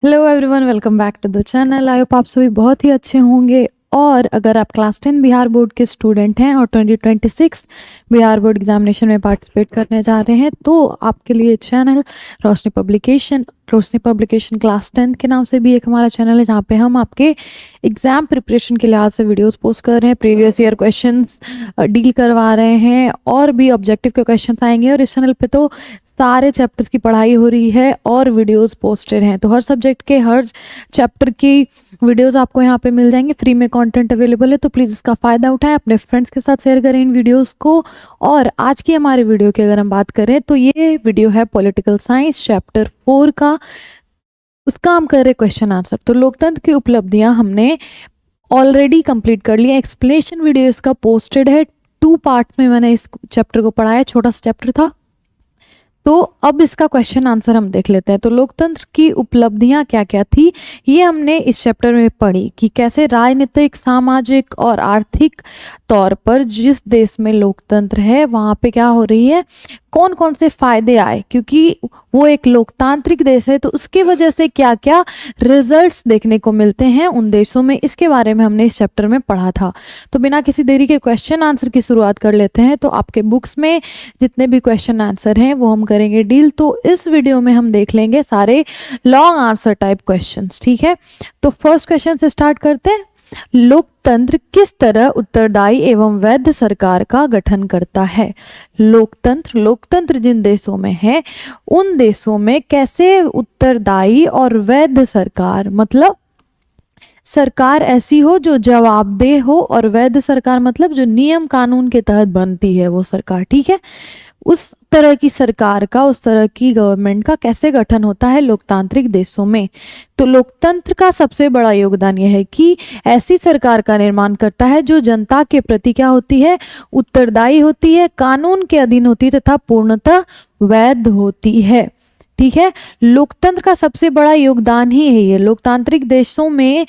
Hello everyone, welcome back to the channel. I hope आप सभी बहुत ही अच्छे होंगे। और अगर आप क्लास 10 बिहार बोर्ड के स्टूडेंट हैं और 2026 बिहार बोर्ड एग्जामिनेशन में पार्टिसिपेट करने जा रहे हैं तो आपके लिए चैनल रोशनी पब्लिकेशन क्लास 10 के नाम से भी एक हमारा चैनल है, जहाँ पे हम आपके एग्जाम प्रिपरेशन के लिहाज से वीडियोस पोस्ट कर रहे हैं, प्रीवियस ईयर क्वेश्चंस डील करवा रहे हैं और भी ऑब्जेक्टिव के क्वेश्चंस आएंगे। और इस चैनल पे तो सारे चैप्टर्स की पढ़ाई हो रही है और वीडियोस पोस्टेड हैं, तो हर सब्जेक्ट के हर चैप्टर की वीडियोस आपको यहाँ पे मिल जाएंगे। फ्री में कंटेंट अवेलेबल है, तो प्लीज़ इसका फ़ायदा उठाएं, अपने फ्रेंड्स के साथ शेयर करें इन वीडियोस को। और आज की हमारे वीडियो की अगर हम बात करें तो ये वीडियो है पॉलिटिकल साइंस चैप्टर 4 का। उसका हम कर रहे क्वेश्चन आंसर। तो लोकतंत्र की उपलब्धियां हमने ऑलरेडी कंप्लीट कर लिया। एक्सप्लेनेशन वीडियो इसका पोस्टेड है, 2 पार्ट्स में मैंने इस चैप्टर को पढ़ाया, छोटा सा चैप्टर था। तो अब इसका क्वेश्चन आंसर हम देख लेते हैं। तो लोकतंत्र की उपलब्धियां क्या क्या थी, ये हमने इस चैप्टर में पढ़ी कि कैसे राजनीतिक, सामाजिक और आर्थिक तौर पर जिस देश में लोकतंत्र है वहाँ पे क्या हो रही है, कौन कौन से फायदे आए, क्योंकि वो एक लोकतांत्रिक देश है तो उसकी वजह से क्या क्या रिजल्ट्स देखने को मिलते हैं उन देशों में, इसके बारे में हमने इस चैप्टर में पढ़ा था। तो बिना किसी देरी के क्वेश्चन आंसर की शुरुआत कर लेते हैं। तो आपके बुक्स में जितने भी क्वेश्चन आंसर हैं वो हम करेंगे डील। तो इस वीडियो में हम देख लेंगे सारे लॉन्ग आंसर टाइप क्वेश्चंस, ठीक है। तो फर्स्ट क्वेश्चन से स्टार्ट करते हैं। लोकतंत्र किस तरह उत्तरदायी एवं वैध सरकार का गठन करता है। लोकतंत्र जिन देशों में है उन देशों में कैसे उत्तरदायी और वैध सरकार, मतलब सरकार ऐसी हो जो जवाबदेह हो, और वैध सरकार मतलब जो नियम कानून के तहत बनती है वो सरकार, ठीक है। उस तरह की सरकार का, उस तरह की गवर्नमेंट का कैसे गठन होता है लोकतांत्रिक देशों में। तो लोकतंत्र का सबसे बड़ा योगदान यह है कि ऐसी सरकार का निर्माण करता है जो जनता के प्रति क्या होती है, उत्तरदायी होती है, कानून के अधीन होती है तथा पूर्णतः वैध होती है, ठीक है। लोकतंत्र का सबसे बड़ा योगदान ही है ये। लोकतांत्रिक देशों में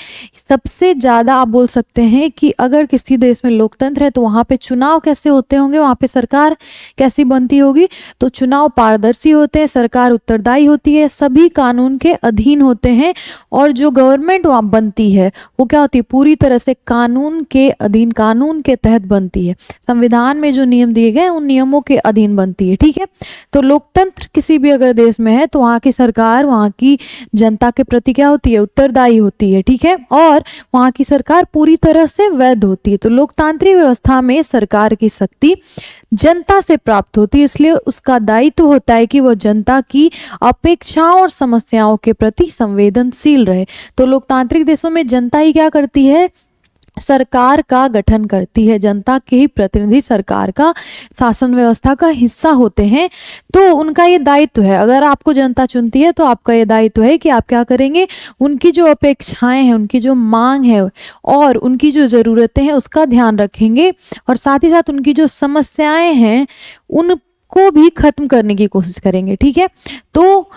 सबसे ज्यादा आप बोल सकते हैं कि अगर किसी देश में लोकतंत्र है तो वहां पे चुनाव कैसे होते होंगे, वहां पे सरकार कैसी बनती होगी। तो चुनाव पारदर्शी होते हैं, सरकार उत्तरदायी होती है, सभी कानून के अधीन होते हैं, और जो गवर्नमेंट वहां बनती है वो क्या होती है, पूरी तरह से कानून के अधीन, कानून के तहत बनती है। संविधान में जो नियम दिए गए उन नियमों के अधीन बनती है, ठीक है। तो लोकतंत्र किसी भी अगर देश में है तो वहाँ की सरकार वहाँ की जनता के प्रति क्या होती है, उत्तरदायी होती है, ठीक है। और वहाँ की सरकार पूरी तरह से वैध होती है। तो लोकतांत्रिक व्यवस्था में सरकार की शक्ति जनता से प्राप्त होती है, इसलिए उसका दायित्व होता है कि वह जनता की अपेक्षाओं और समस्याओं के प्रति संवेदनशील रहे। तो लोकतांत्रिक देशों में जनता ही क्या करती है, सरकार का गठन करती है। जनता के ही प्रतिनिधि सरकार का, शासन व्यवस्था का हिस्सा होते हैं। तो उनका ये दायित्व है, अगर आपको जनता चुनती है तो आपका ये दायित्व है कि आप क्या करेंगे, उनकी जो अपेक्षाएं हैं, उनकी जो मांग है और उनकी जो ज़रूरतें हैं उसका ध्यान रखेंगे, और साथ ही साथ उनकी जो समस्याएं हैं उनको भी खत्म करने की कोशिश करेंगे, ठीक है। तो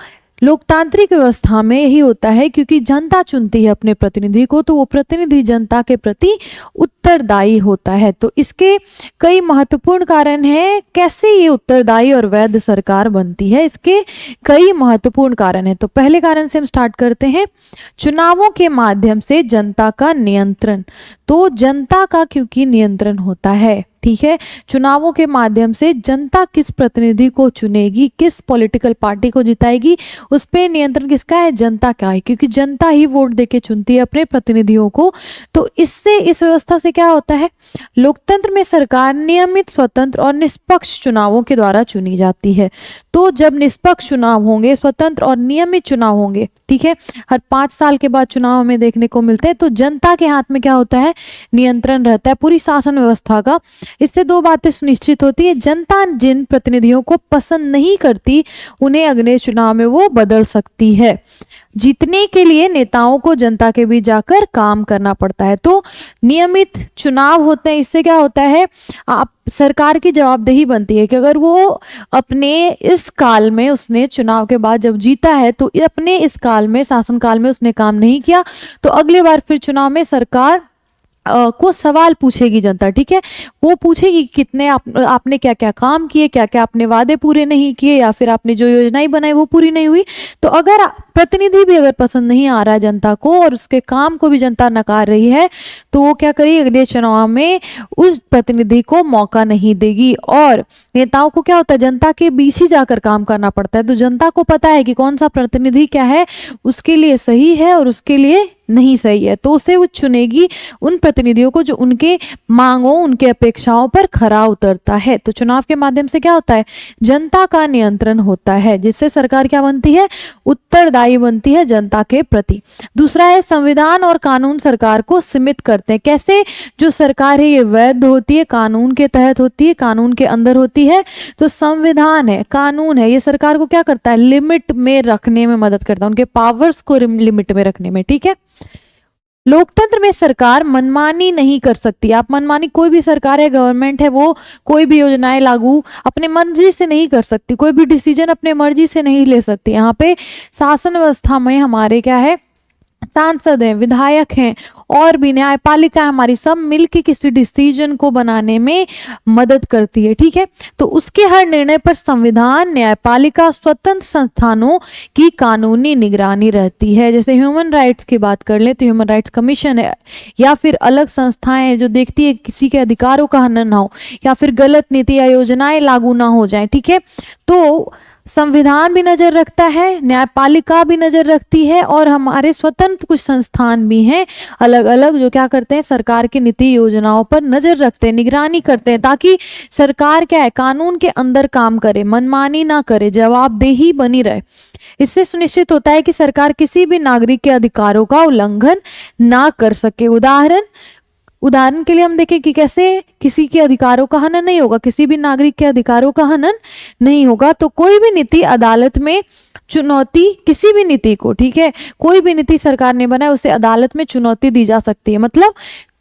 लोकतांत्रिक व्यवस्था में यही होता है, क्योंकि जनता चुनती है अपने प्रतिनिधि को, तो वो प्रतिनिधि जनता के प्रति उत्तरदायी होता है। तो इसके कई महत्वपूर्ण कारण हैं कैसे ये उत्तरदायी और वैध सरकार बनती है। इसके कई महत्वपूर्ण कारण हैं। तो पहले कारण से हम स्टार्ट करते हैं, चुनावों के माध्यम से जनता का नियंत्रण। तो जनता का क्योंकि नियंत्रण होता है, ठीक है, चुनावों के माध्यम से जनता किस प्रतिनिधि को चुनेगी, किस पॉलिटिकल पार्टी को जिताएगी, उस पर नियंत्रण किसका है, जनता का है, क्योंकि जनता ही वोट देके चुनती है अपने प्रतिनिधियों को। तो इससे, इस व्यवस्था से क्या होता है, लोकतंत्र में सरकार नियमित, स्वतंत्र और निष्पक्ष चुनावों के द्वारा चुनी जाती है। तो जब निष्पक्ष चुनाव होंगे, स्वतंत्र और नियमित चुनाव होंगे, ठीक है, हर 5 साल के बाद चुनाव हमें देखने को मिलते हैं, तो जनता के हाथ में क्या होता है, नियंत्रण रहता है पूरी शासन व्यवस्था का। इससे 2 बातें सुनिश्चित होती है, जनता जिन प्रतिनिधियों को पसंद नहीं करती उन्हें अगले चुनाव में वो बदल सकती है। जीतने के लिए नेताओं को जनता के बीच जाकर काम करना पड़ता है। तो नियमित चुनाव होते हैं, इससे क्या होता है, आप सरकार की जवाबदेही बनती है कि अगर वो अपने इस काल में, उसने चुनाव के बाद जब जीता है तो अपने इस काल में, शासन काल में उसने काम नहीं किया, तो अगले बार फिर चुनाव में सरकार को सवाल पूछेगी जनता, ठीक है। वो पूछेगी कि कितने आपने क्या क्या काम किए, क्या क्या आपने वादे पूरे नहीं किए, या फिर आपने जो योजनाएं बनाई वो पूरी नहीं हुई। तो अगर प्रतिनिधि भी अगर पसंद नहीं आ रहा है जनता को और उसके काम को भी जनता नकार रही है, तो वो क्या करेगी, अगले चुनाव में उस प्रतिनिधि को मौका नहीं देगी। और नेताओं को क्या होता है, जनता के बीच ही जाकर काम करना पड़ता है। तो जनता को पता है कि कौन सा प्रतिनिधि क्या है उसके लिए सही है और उसके लिए नहीं सही है, तो उसे वो चुनेगी उन प्रतिनिधियों को जो उनके मांगों, उनके अपेक्षाओं पर खरा उतरता है। तो चुनाव के माध्यम से क्या होता है, जनता का नियंत्रण होता है, जिससे सरकार क्या बनती है, उत्तरदायी बनती है जनता के प्रति। दूसरा है, संविधान और कानून सरकार को सीमित करते हैं। कैसे, जो सरकार है ये वैध होती है, कानून के तहत होती है, कानून के अंदर होती है। तो संविधान है, कानून है, ये सरकार को क्या करता है, लिमिट में रखने में मदद करता है, उनके पावर्स को लिमिट में रखने में, ठीक है। लोकतंत्र में सरकार मनमानी नहीं कर सकती। आप मनमानी, कोई भी सरकार है, गवर्नमेंट है, वो कोई भी योजनाएं लागू अपने मर्जी से नहीं कर सकती, कोई भी डिसीजन अपने मर्जी से नहीं ले सकती। यहाँ पे शासन व्यवस्था में हमारे क्या है, सांसद हैं, विधायक हैं और भी न्यायपालिका हमारी, सब मिलके किसी डिसीजन को बनाने में मदद करती है, ठीक है। तो उसके हर निर्णय पर संविधान, न्यायपालिका, स्वतंत्र संस्थानों की कानूनी निगरानी रहती है। जैसे ह्यूमन राइट्स की बात कर ले तो ह्यूमन राइट्स कमीशन है, या फिर अलग संस्थाएं हैं जो देखती है किसी के अधिकारों का हनन ना हो, या फिर गलत नीति या योजनाएं लागू ना हो जाए, ठीक है। तो संविधान भी नजर रखता है, न्यायपालिका भी नजर रखती है, और हमारे स्वतंत्र कुछ संस्थान भी हैं अलग अलग, जो क्या करते हैं, सरकार की नीति योजनाओं पर नजर रखते हैं, निगरानी करते हैं, ताकि सरकार क्या है, कानून के अंदर काम करे, मनमानी ना करे, जवाबदेही बनी रहे। इससे सुनिश्चित होता है कि सरकार किसी भी नागरिक के अधिकारों का उल्लंघन ना कर सके। उदाहरण के लिए हम देखें कि कैसे किसी के अधिकारों का हनन नहीं होगा, किसी भी नागरिक के अधिकारों का हनन नहीं होगा। तो कोई भी नीति अदालत में चुनौती, किसी भी नीति को, ठीक है, कोई भी नीति सरकार ने बनाया उसे अदालत में चुनौती दी जा सकती है। मतलब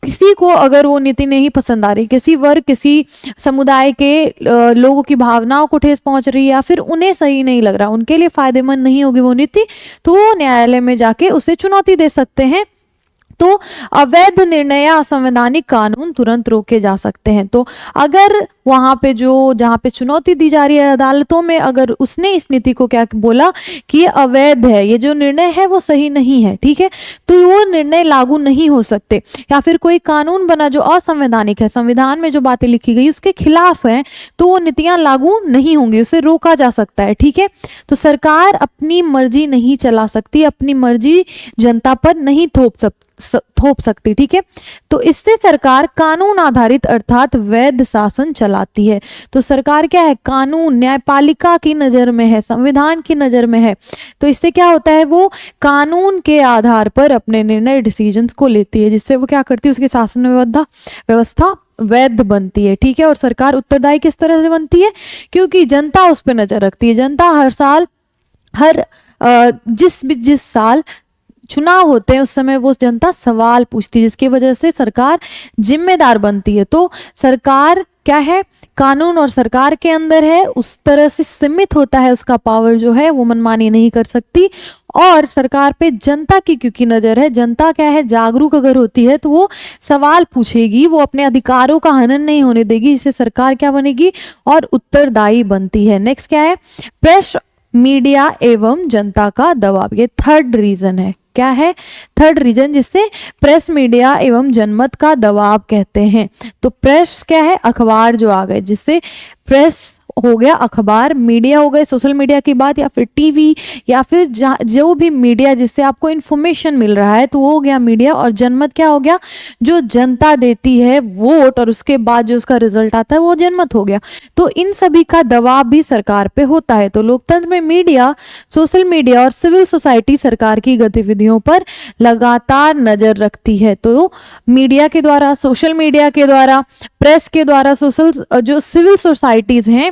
किसी को अगर वो नीति नहीं पसंद आ रही, किसी वर्ग, किसी समुदाय के लोगों की भावनाओं को ठेस पहुंच रही है, या फिर उन्हें सही नहीं लग रहा, उनके लिए फायदेमंद नहीं होगी वो नीति, तो वो न्यायालय में जाके उसे चुनौती दे सकते हैं। तो अवैध निर्णय या असंवैधानिक कानून तुरंत रोके जा सकते हैं। तो अगर वहां पे जहां पे चुनौती दी जा रही है अदालतों में, अगर उसने इस नीति को क्या बोला कि ये अवैध है, ये जो निर्णय है वो सही नहीं है, ठीक है, तो वो निर्णय लागू नहीं हो सकते। या फिर कोई कानून बना जो असंवैधानिक है, संविधान में जो बातें लिखी गई उसके खिलाफ है, तो वो नीतियां लागू नहीं होंगी, उसे रोका जा सकता है, ठीक है। तो सरकार अपनी मर्जी नहीं चला सकती, अपनी मर्जी जनता पर नहीं थोप सकती, ठीक है। तो इससे सरकार कानून आधारित अर्थात वैध शासन चलाती है। तो सरकार क्या है, कानून, न्यायपालिका की नजर में है, संविधान की नजर में है। तो इससे क्या होता है, वो कानून के आधार पर अपने निर्णय, डिसीजंस को लेती है, जिससे वो क्या करती है, उसकी शासन व्यवस्था वैध बनती है, ठीक है। और सरकार उत्तरदायी किस तरह से बनती है, क्योंकि जनता उस पर नजर रखती है। जनता हर साल, जिस साल चुनाव होते हैं उस समय वो जनता सवाल पूछती है, जिसकी वजह से सरकार जिम्मेदार बनती है। तो सरकार क्या है, कानून और सरकार के अंदर है, उस तरह से सीमित होता है उसका पावर जो है, वो मनमानी नहीं कर सकती। और सरकार पे जनता की क्योंकि नजर है, जनता क्या है, जागरूक अगर होती है तो वो सवाल पूछेगी, वो अपने अधिकारों का हनन नहीं होने देगी, इससे सरकार क्या बनेगी और उत्तरदायी बनती है। नेक्स्ट क्या है, प्रेस, मीडिया एवं जनता का दबाव, ये थर्ड रीजन है। क्या है, थर्ड रीजन, जिससे प्रेस, मीडिया एवं जनमत का दबाव कहते हैं। तो प्रेस क्या है, अखबार जो आ गए, जिससे प्रेस हो गया अखबार, मीडिया हो गए सोशल मीडिया की बात, या फिर टीवी, या फिर जो भी मीडिया जिससे आपको इन्फॉर्मेशन मिल रहा है, तो वो हो गया मीडिया। और जनमत क्या हो गया, जो जनता देती है वोट और उसके बाद जो उसका रिजल्ट आता है वो जनमत हो गया। तो इन सभी का दबाव भी सरकार पे होता है। तो लोकतंत्र में मीडिया, सोशल मीडिया और सिविल सोसाइटी सरकार की गतिविधियों पर लगातार नजर रखती है। तो मीडिया के द्वारा, सोशल मीडिया के द्वारा, प्रेस के द्वारा, जो सिविल सोसाइटीज हैं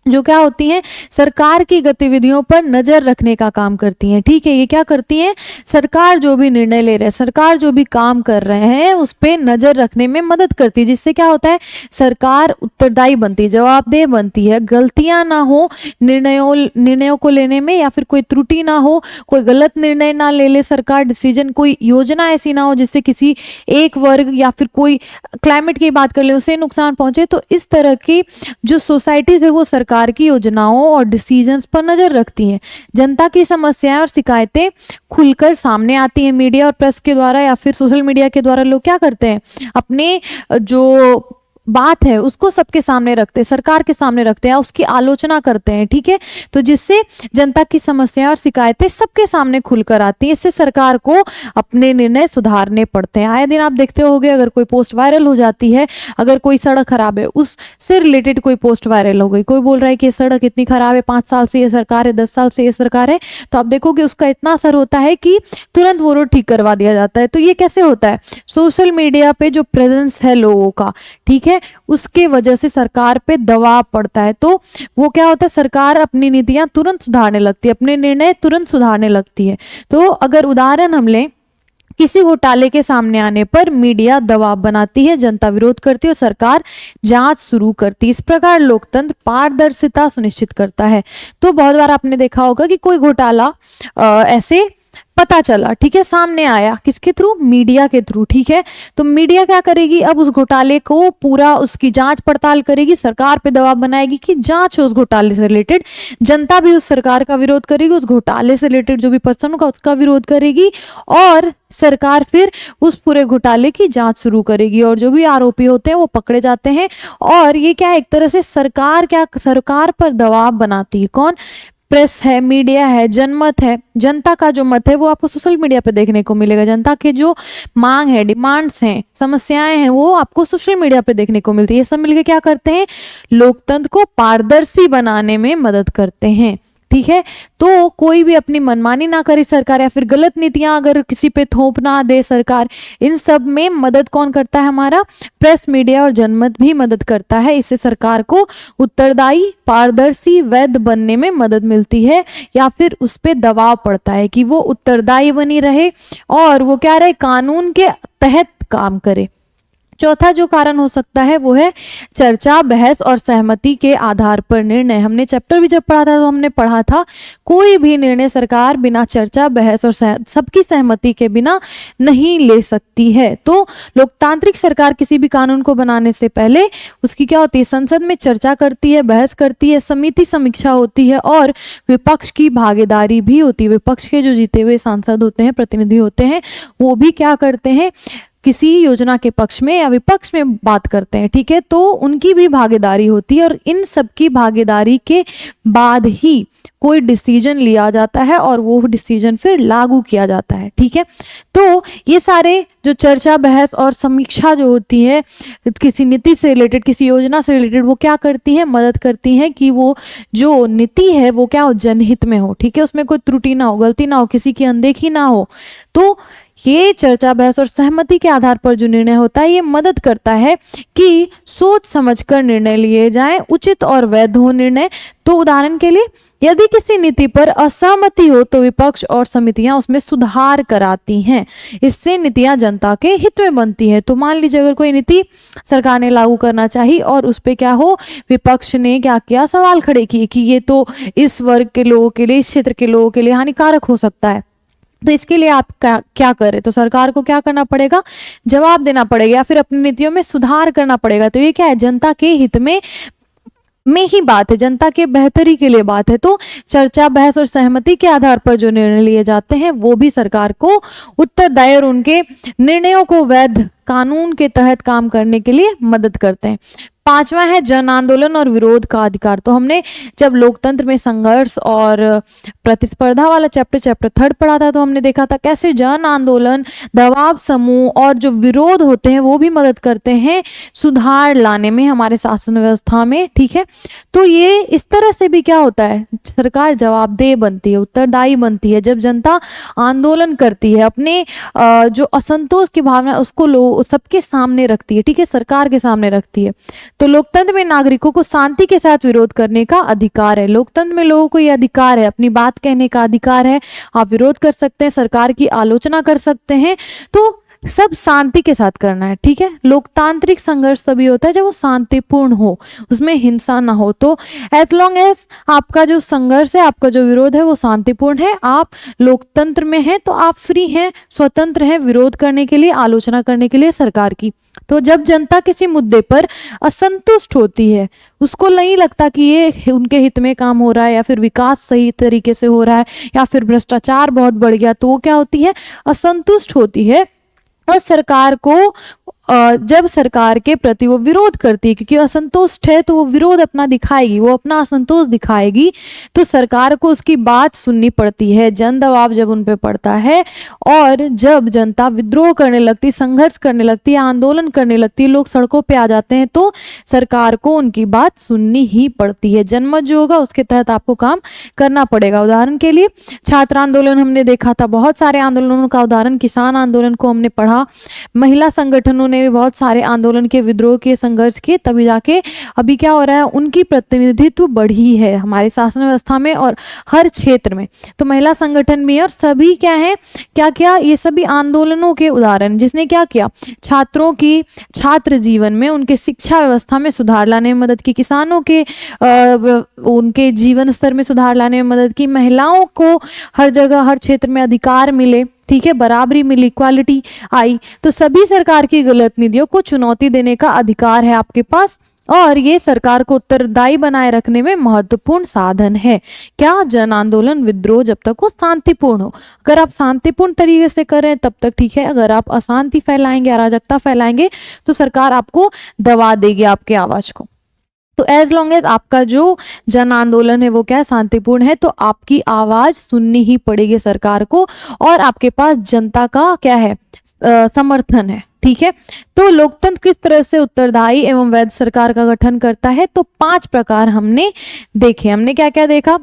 जो क्या होती हैं, सरकार की गतिविधियों पर नजर रखने का काम करती हैं। ठीक है, ये क्या करती हैं, सरकार जो भी निर्णय ले रहे हैं, सरकार जो भी काम कर रहे हैं उस पे नजर रखने में मदद करती है, जिससे क्या होता है, सरकार उत्तरदायी बनती है, जवाबदेह बनती है, गलतियां ना हो निर्णयों को लेने में, या फिर कोई त्रुटि ना हो, कोई गलत निर्णय ना ले ले सरकार, डिसीजन, कोई योजना ऐसी ना हो जिससे किसी एक वर्ग या फिर कोई क्लाइमेट की बात कर ले उसे नुकसान पहुंचे। तो इस तरह की जो सोसाइटीज है वो सरकार की योजनाओं और डिसीजंस पर नजर रखती हैं। जनता की समस्याएं और शिकायतें खुलकर सामने आती हैं मीडिया और प्रेस के द्वारा, या फिर सोशल मीडिया के द्वारा लोग क्या करते हैं, अपने जो बात है उसको सबके सामने रखते हैं, सरकार के सामने रखते हैं, उसकी आलोचना करते हैं। ठीक है, तो जिससे जनता की समस्याएं और शिकायतें सबके सामने खुलकर आती हैं, इससे सरकार को अपने निर्णय सुधारने पड़ते हैं। आए दिन आप देखते होंगे, अगर कोई पोस्ट वायरल हो जाती है, अगर कोई सड़क खराब है उससे रिलेटेड कोई पोस्ट वायरल हो गई, कोई बोल रहा है कि ये सड़क इतनी खराब है, 5 साल से ये सरकार है, 10 साल से ये सरकार है, तो आप देखोगे उसका इतना असर होता है कि तुरंत वो रोड ठीक करवा दिया जाता है। तो ये कैसे होता है, सोशल मीडिया पे जो प्रेजेंस है लोगों का, ठीक है, उसके वजह से सरकार पे दबाव पड़ता है। तो वो क्या होता है, सरकार अपनी नीतियां तुरंत सुधारने लगती है, अपने निर्णय तुरंत सुधारने लगती है। तो अगर उदाहरण हम लें, किसी घोटाले के सामने आने पर मीडिया दबाव बनाती है, जनता विरोध करती है और सरकार जांच शुरू करती है। इस प्रकार लोकतंत्र पारदर्शिता सुनिश्चित करता है। तो बहुत बार आपने देखा होगा कि कोई घोटाला ऐसे पता चला, ठीक है, सामने आया, किसके थ्रू, मीडिया के थ्रू। ठीक है, तो मीडिया क्या करेगी, अब उस घोटाले को पूरा उसकी जांच पड़ताल करेगी, सरकार पे दबाव बनाएगी कि जांच हो उस घोटाले से रिलेटेड। जनता भी उस सरकार का विरोध करेगी, उस घोटाले से रिलेटेड जो भी पर्सन होगा उसका विरोध करेगी, और सरकार फिर उस पूरे घोटाले की जांच शुरू करेगी, और जो भी आरोपी होते हैं वो पकड़े जाते हैं। और ये क्या, एक तरह से सरकार पर दबाव बनाती है। कौन, प्रेस है, मीडिया है, जनमत है, जनता का जो मत है वो आपको सोशल मीडिया पे देखने को मिलेगा। जनता के जो मांग है, डिमांड्स हैं, समस्याएं हैं, वो आपको सोशल मीडिया पे देखने को मिलती है। ये सब मिलके क्या करते हैं, लोकतंत्र को पारदर्शी बनाने में मदद करते हैं। ठीक है, तो कोई भी अपनी मनमानी ना करे सरकार, या फिर गलत नीतियां अगर किसी पे थोप ना दे सरकार, इन सब में मदद कौन करता है, हमारा प्रेस, मीडिया और जनमत भी मदद करता है। इससे सरकार को उत्तरदायी, पारदर्शी, वैध बनने में मदद मिलती है, या फिर उस पे दबाव पड़ता है कि वो उत्तरदायी बनी रहे और वो क्या रहे, कानून के तहत काम करे। चौथा जो कारण हो सकता है वो है चर्चा, बहस और सहमति के आधार पर निर्णय। हमने चैप्टर भी जब पढ़ा था तो हमने पढ़ा था, कोई भी निर्णय सरकार बिना चर्चा, बहस और सबकी सहमति के बिना नहीं ले सकती है। तो लोकतांत्रिक सरकार किसी भी कानून को बनाने से पहले उसकी क्या होती है, संसद में चर्चा करती है, बहस करती है, समिति समीक्षा होती है और विपक्ष की भागीदारी भी होती है। विपक्ष के जो जीते हुए सांसद होते हैं, प्रतिनिधि होते हैं, वो भी क्या करते हैं, किसी योजना के पक्ष में या विपक्ष में बात करते हैं। ठीक है, तो उनकी भी भागीदारी होती है, और इन सब की भागीदारी के बाद ही कोई डिसीजन लिया जाता है और वो डिसीजन फिर लागू किया जाता है। ठीक है, तो ये सारे जो चर्चा, बहस और समीक्षा जो होती है किसी नीति से रिलेटेड, किसी योजना से रिलेटेड, वो क्या करती है, मदद करती है कि वो जो नीति है वो क्या हो, जनहित में हो। ठीक है, उसमें कोई त्रुटि ना हो, गलती ना हो, किसी की अनदेखी ना हो। तो ये चर्चा, बहस और सहमति के आधार पर जो निर्णय होता है, ये मदद करता है कि सोच समझकर निर्णय लिए जाएं, उचित और वैध हो निर्णय। तो उदाहरण के लिए, यदि किसी नीति पर असहमति हो तो विपक्ष और समितियां उसमें सुधार कराती हैं। इससे नीतियां जनता के हित में बनती है। तो मान लीजिए अगर कोई नीति सरकार ने लागू करना चाहिए और उस पर क्या हो, विपक्ष ने क्या किया, सवाल खड़े किए कि ये तो इस वर्ग के लोगों के लिए, इस क्षेत्र के लोगों के लिए हानिकारक हो सकता है, तो इसके लिए आप क्या करें, तो सरकार को क्या करना पड़ेगा, जवाब देना पड़ेगा या फिर अपनी नीतियों में सुधार करना पड़ेगा। तो ये क्या है, जनता के हित में ही बात है, जनता के बेहतरी के लिए बात है। तो चर्चा, बहस और सहमति के आधार पर जो निर्णय लिए जाते हैं वो भी सरकार को उत्तरदायी और उनके निर्णयों को वैध, कानून के तहत काम करने के लिए मदद करते हैं। पांचवा है जन आंदोलन और विरोध का अधिकार। तो हमने जब लोकतंत्र में संघर्ष और प्रतिस्पर्धा वाला चैप्टर 3 पढ़ा था, तो हमने देखा था कैसे जन आंदोलन, दबाव समूह और जो विरोध होते हैं वो भी मदद करते हैं सुधार लाने में हमारे शासन व्यवस्था में। ठीक है, तो ये इस तरह से भी क्या होता है, सरकार जवाबदेह बनती है, उत्तरदायी बनती है। जब जनता आंदोलन करती है, अपने जो असंतोष की भावना उसको सबके सामने रखती है, ठीक है, सरकार के सामने रखती है, तो लोकतंत्र में नागरिकों को शांति के साथ विरोध करने का अधिकार है। लोकतंत्र में लोगों को यह अधिकार है, अपनी बात कहने का अधिकार है, आप विरोध कर सकते हैं, सरकार की आलोचना कर सकते हैं, तो सब शांति के साथ करना है, ठीक है। लोकतांत्रिक संघर्ष तभी होता है जब वो शांतिपूर्ण हो, उसमें हिंसा ना हो। तो एज लॉन्ग एज आपका जो संघर्ष है, आपका जो विरोध है वो शांतिपूर्ण है, आप लोकतंत्र में हैं, तो आप फ्री हैं, स्वतंत्र हैं विरोध करने के लिए, आलोचना करने के लिए सरकार की। तो जब जनता किसी मुद्दे पर असंतुष्ट होती है, उसको नहीं लगता कि ये उनके हित में काम हो रहा है या फिर विकास सही तरीके से हो रहा है या फिर भ्रष्टाचार बहुत बढ़ गया, तो वो क्या होती है, असंतुष्ट होती है और सरकार को जब सरकार के प्रति वो विरोध करती है, क्योंकि असंतुष्ट है तो वो विरोध अपना दिखाएगी, वो अपना असंतोष दिखाएगी, तो सरकार को उसकी बात सुननी पड़ती है। जन दबाव जब उन पे पड़ता है और जब जनता विद्रोह करने लगती, संघर्ष करने लगती है, आंदोलन करने लगती है, लोग सड़कों पे आ जाते हैं, तो सरकार को उनकी बात सुननी ही पड़ती है। जनमत जो होगा उसके तहत आपको काम करना पड़ेगा। उदाहरण के लिए छात्र आंदोलन हमने देखा था, बहुत सारे आंदोलनों का उदाहरण, किसान आंदोलन को हमने पढ़ा, महिला संगठनों ने भी बहुत सारे आंदोलन के, विद्रोह के, संघर्ष के, तभी जाके अभी क्या हो रहा है, उनकी प्रतिनिधित्व बढ़ी है हमारे शासन व्यवस्था में और हर क्षेत्र में। तो महिला संगठन भी है और सभी क्या है, क्या क्या, ये सभी आंदोलनों के उदाहरण, जिसने क्या किया, छात्रों की छात्र जीवन में, उनके शिक्षा व्यवस्था में सुधार लाने में मदद की, किसानों के उनके जीवन स्तर में सुधार लाने में मदद की, महिलाओं को हर जगह हर क्षेत्र में अधिकार मिले, ठीक है, बराबरी मिली, इक्वालिटी आई। तो सभी सरकार की गलत नीतियों को चुनौती देने का अधिकार है आपके पास और ये सरकार को उत्तरदायी बनाए रखने में महत्वपूर्ण साधन है। क्या, जन आंदोलन, विद्रोह, जब तक वो शांतिपूर्ण हो। अगर आप शांतिपूर्ण तरीके से कर रहे हैं तब तक ठीक है, अगर आप अशांति फैलाएंगे, अराजकता फैलाएंगे, तो सरकार आपको दबा देगी आपके आवाज को। तो एज लॉन्ग एज आपका जो जन आंदोलन है वो क्या है, शांतिपूर्ण है, तो आपकी आवाज सुननी ही पड़ेगी सरकार को और आपके पास जनता का क्या है, समर्थन है, ठीक है। तो लोकतंत्र किस तरह से उत्तरदायी एवं वैध सरकार का गठन करता है, तो 5 प्रकार हमने देखे। हमने क्या क्या देखा,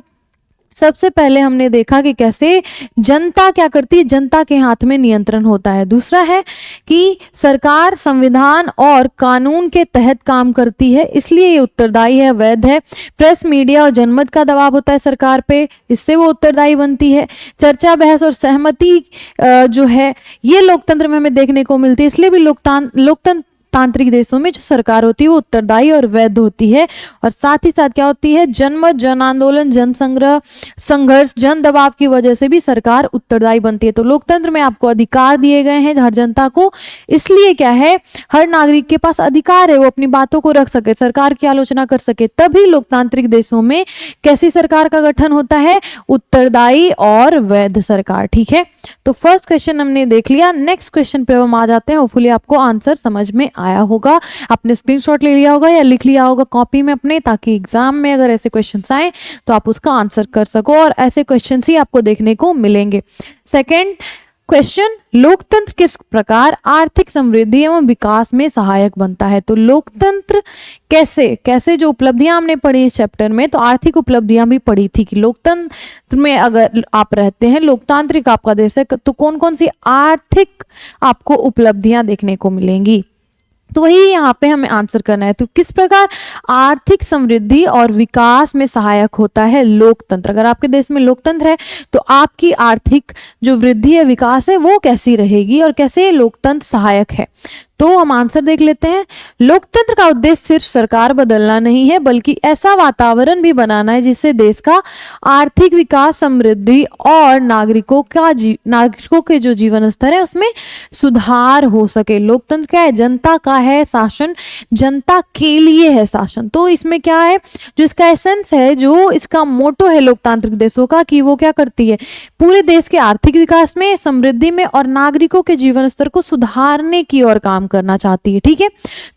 सबसे पहले हमने देखा कि कैसे जनता क्या करती है, जनता के हाथ में नियंत्रण होता है। दूसरा है कि सरकार संविधान और कानून के तहत काम करती है, इसलिए ये उत्तरदायी है, वैध है। प्रेस, मीडिया और जनमत का दबाव होता है सरकार पे, इससे वो उत्तरदायी बनती है। चर्चा, बहस और सहमति जो है ये लोकतंत्र में हमें देखने को मिलती है, इसलिए भी लोकतंत्र तांत्रिक देशों में जो सरकार होती है वो उत्तरदायी और वैध होती है। और साथ ही साथ क्या होती है, जनमत, जन आंदोलन, जन संग्रह, संघर्ष, जन दबाव की वजह से भी सरकार उत्तरदायी बनती है। तो लोकतंत्र में आपको अधिकार दिए गए हैं हर जनता को, इसलिए क्या है, हर नागरिक के पास अधिकार है वो अपनी बातों को रख सके, सरकार की आलोचना कर सके। तभी लोकतांत्रिक देशों में कैसी सरकार का गठन होता है, उत्तरदायी और वैध सरकार, ठीक है। तो फर्स्ट क्वेश्चन हमने देख लिया। नेक्स्ट क्वेश्चन पे हम आ जाते हैं। होपफुली आपको आंसर समझ में आया होगा, आपने स्क्रीनशॉट ले लिया होगा या लिख लिया होगा कॉपी में अपने, ताकि एग्जाम में अगर ऐसे क्वेश्चंस आए तो आप उसका आंसर कर सको और ऐसे क्वेश्चंस ही आपको देखने को मिलेंगे। सेकंड क्वेश्चन, लोकतंत्र किस प्रकार आर्थिक समृद्धि एवं विकास में सहायक बनता है। तो लोकतंत्र कैसे जो उपलब्धियां हमने पढ़ी इस चैप्टर में, तो आर्थिक उपलब्धियां भी पढ़ी थी कि लोकतंत्र में अगर आप रहते हैं, लोकतांत्रिक आपका देश है, तो कौन कौन सी आर्थिक आपको उपलब्धियां देखने को मिलेंगी, तो वही यहाँ पे हमें आंसर करना है। तो किस प्रकार आर्थिक समृद्धि और विकास में सहायक होता है लोकतंत्र। अगर आपके देश में लोकतंत्र है तो आपकी आर्थिक जो वृद्धि है, विकास है, वो कैसी रहेगी और कैसे लोकतंत्र सहायक है। तो हम आंसर देख लेते हैं। लोकतंत्र का उद्देश्य सिर्फ सरकार बदलना नहीं है, बल्कि ऐसा वातावरण भी बनाना है जिससे देश का आर्थिक विकास, समृद्धि और नागरिकों के जो जीवन स्तर है उसमें सुधार हो सके। लोकतंत्र क्या है, जनता का है शासन, जनता के लिए है शासन। तो इसमें क्या है, जो इसका एसेंस है, जो इसका मोटो है लोकतांत्रिक देशों का, कि वो क्या करती है, पूरे देश के आर्थिक विकास में, समृद्धि में और नागरिकों के जीवन स्तर को सुधारने की ओर काम करना चाहती है, ठीक है।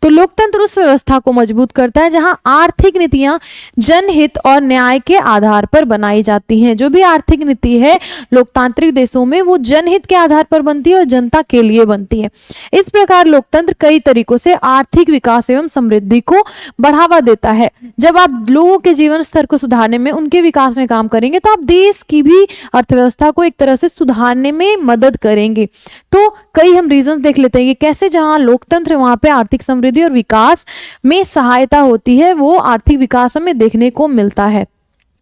तो लोकतंत्र उस व्यवस्था को मजबूत करता है जहां आर्थिक नीतियां जनहित और न्याय के आधार पर बनाई जाती हैं। जो भी आर्थिक नीति है लोकतांत्रिक देशों में, वो जनहित के आधार पर बनती है और जनता के लिए बनती है। इस प्रकार लोकतंत्र कई तरीकों से आर्थिक विकास एवं समृद्धि को बढ़ावा देता है। जब आप लोगों के जीवन स्तर को सुधारने में, उनके विकास में काम करेंगे, तो आप देश की भी अर्थव्यवस्था को एक तरह से सुधारने में मदद करेंगे। तो कई हम रीजंस देख लेते हैं कि कैसे जहां लोकतंत्र वहां पे आर्थिक समृद्धि और विकास में सहायता होती है, वो आर्थिक विकास हमें देखने को मिलता है।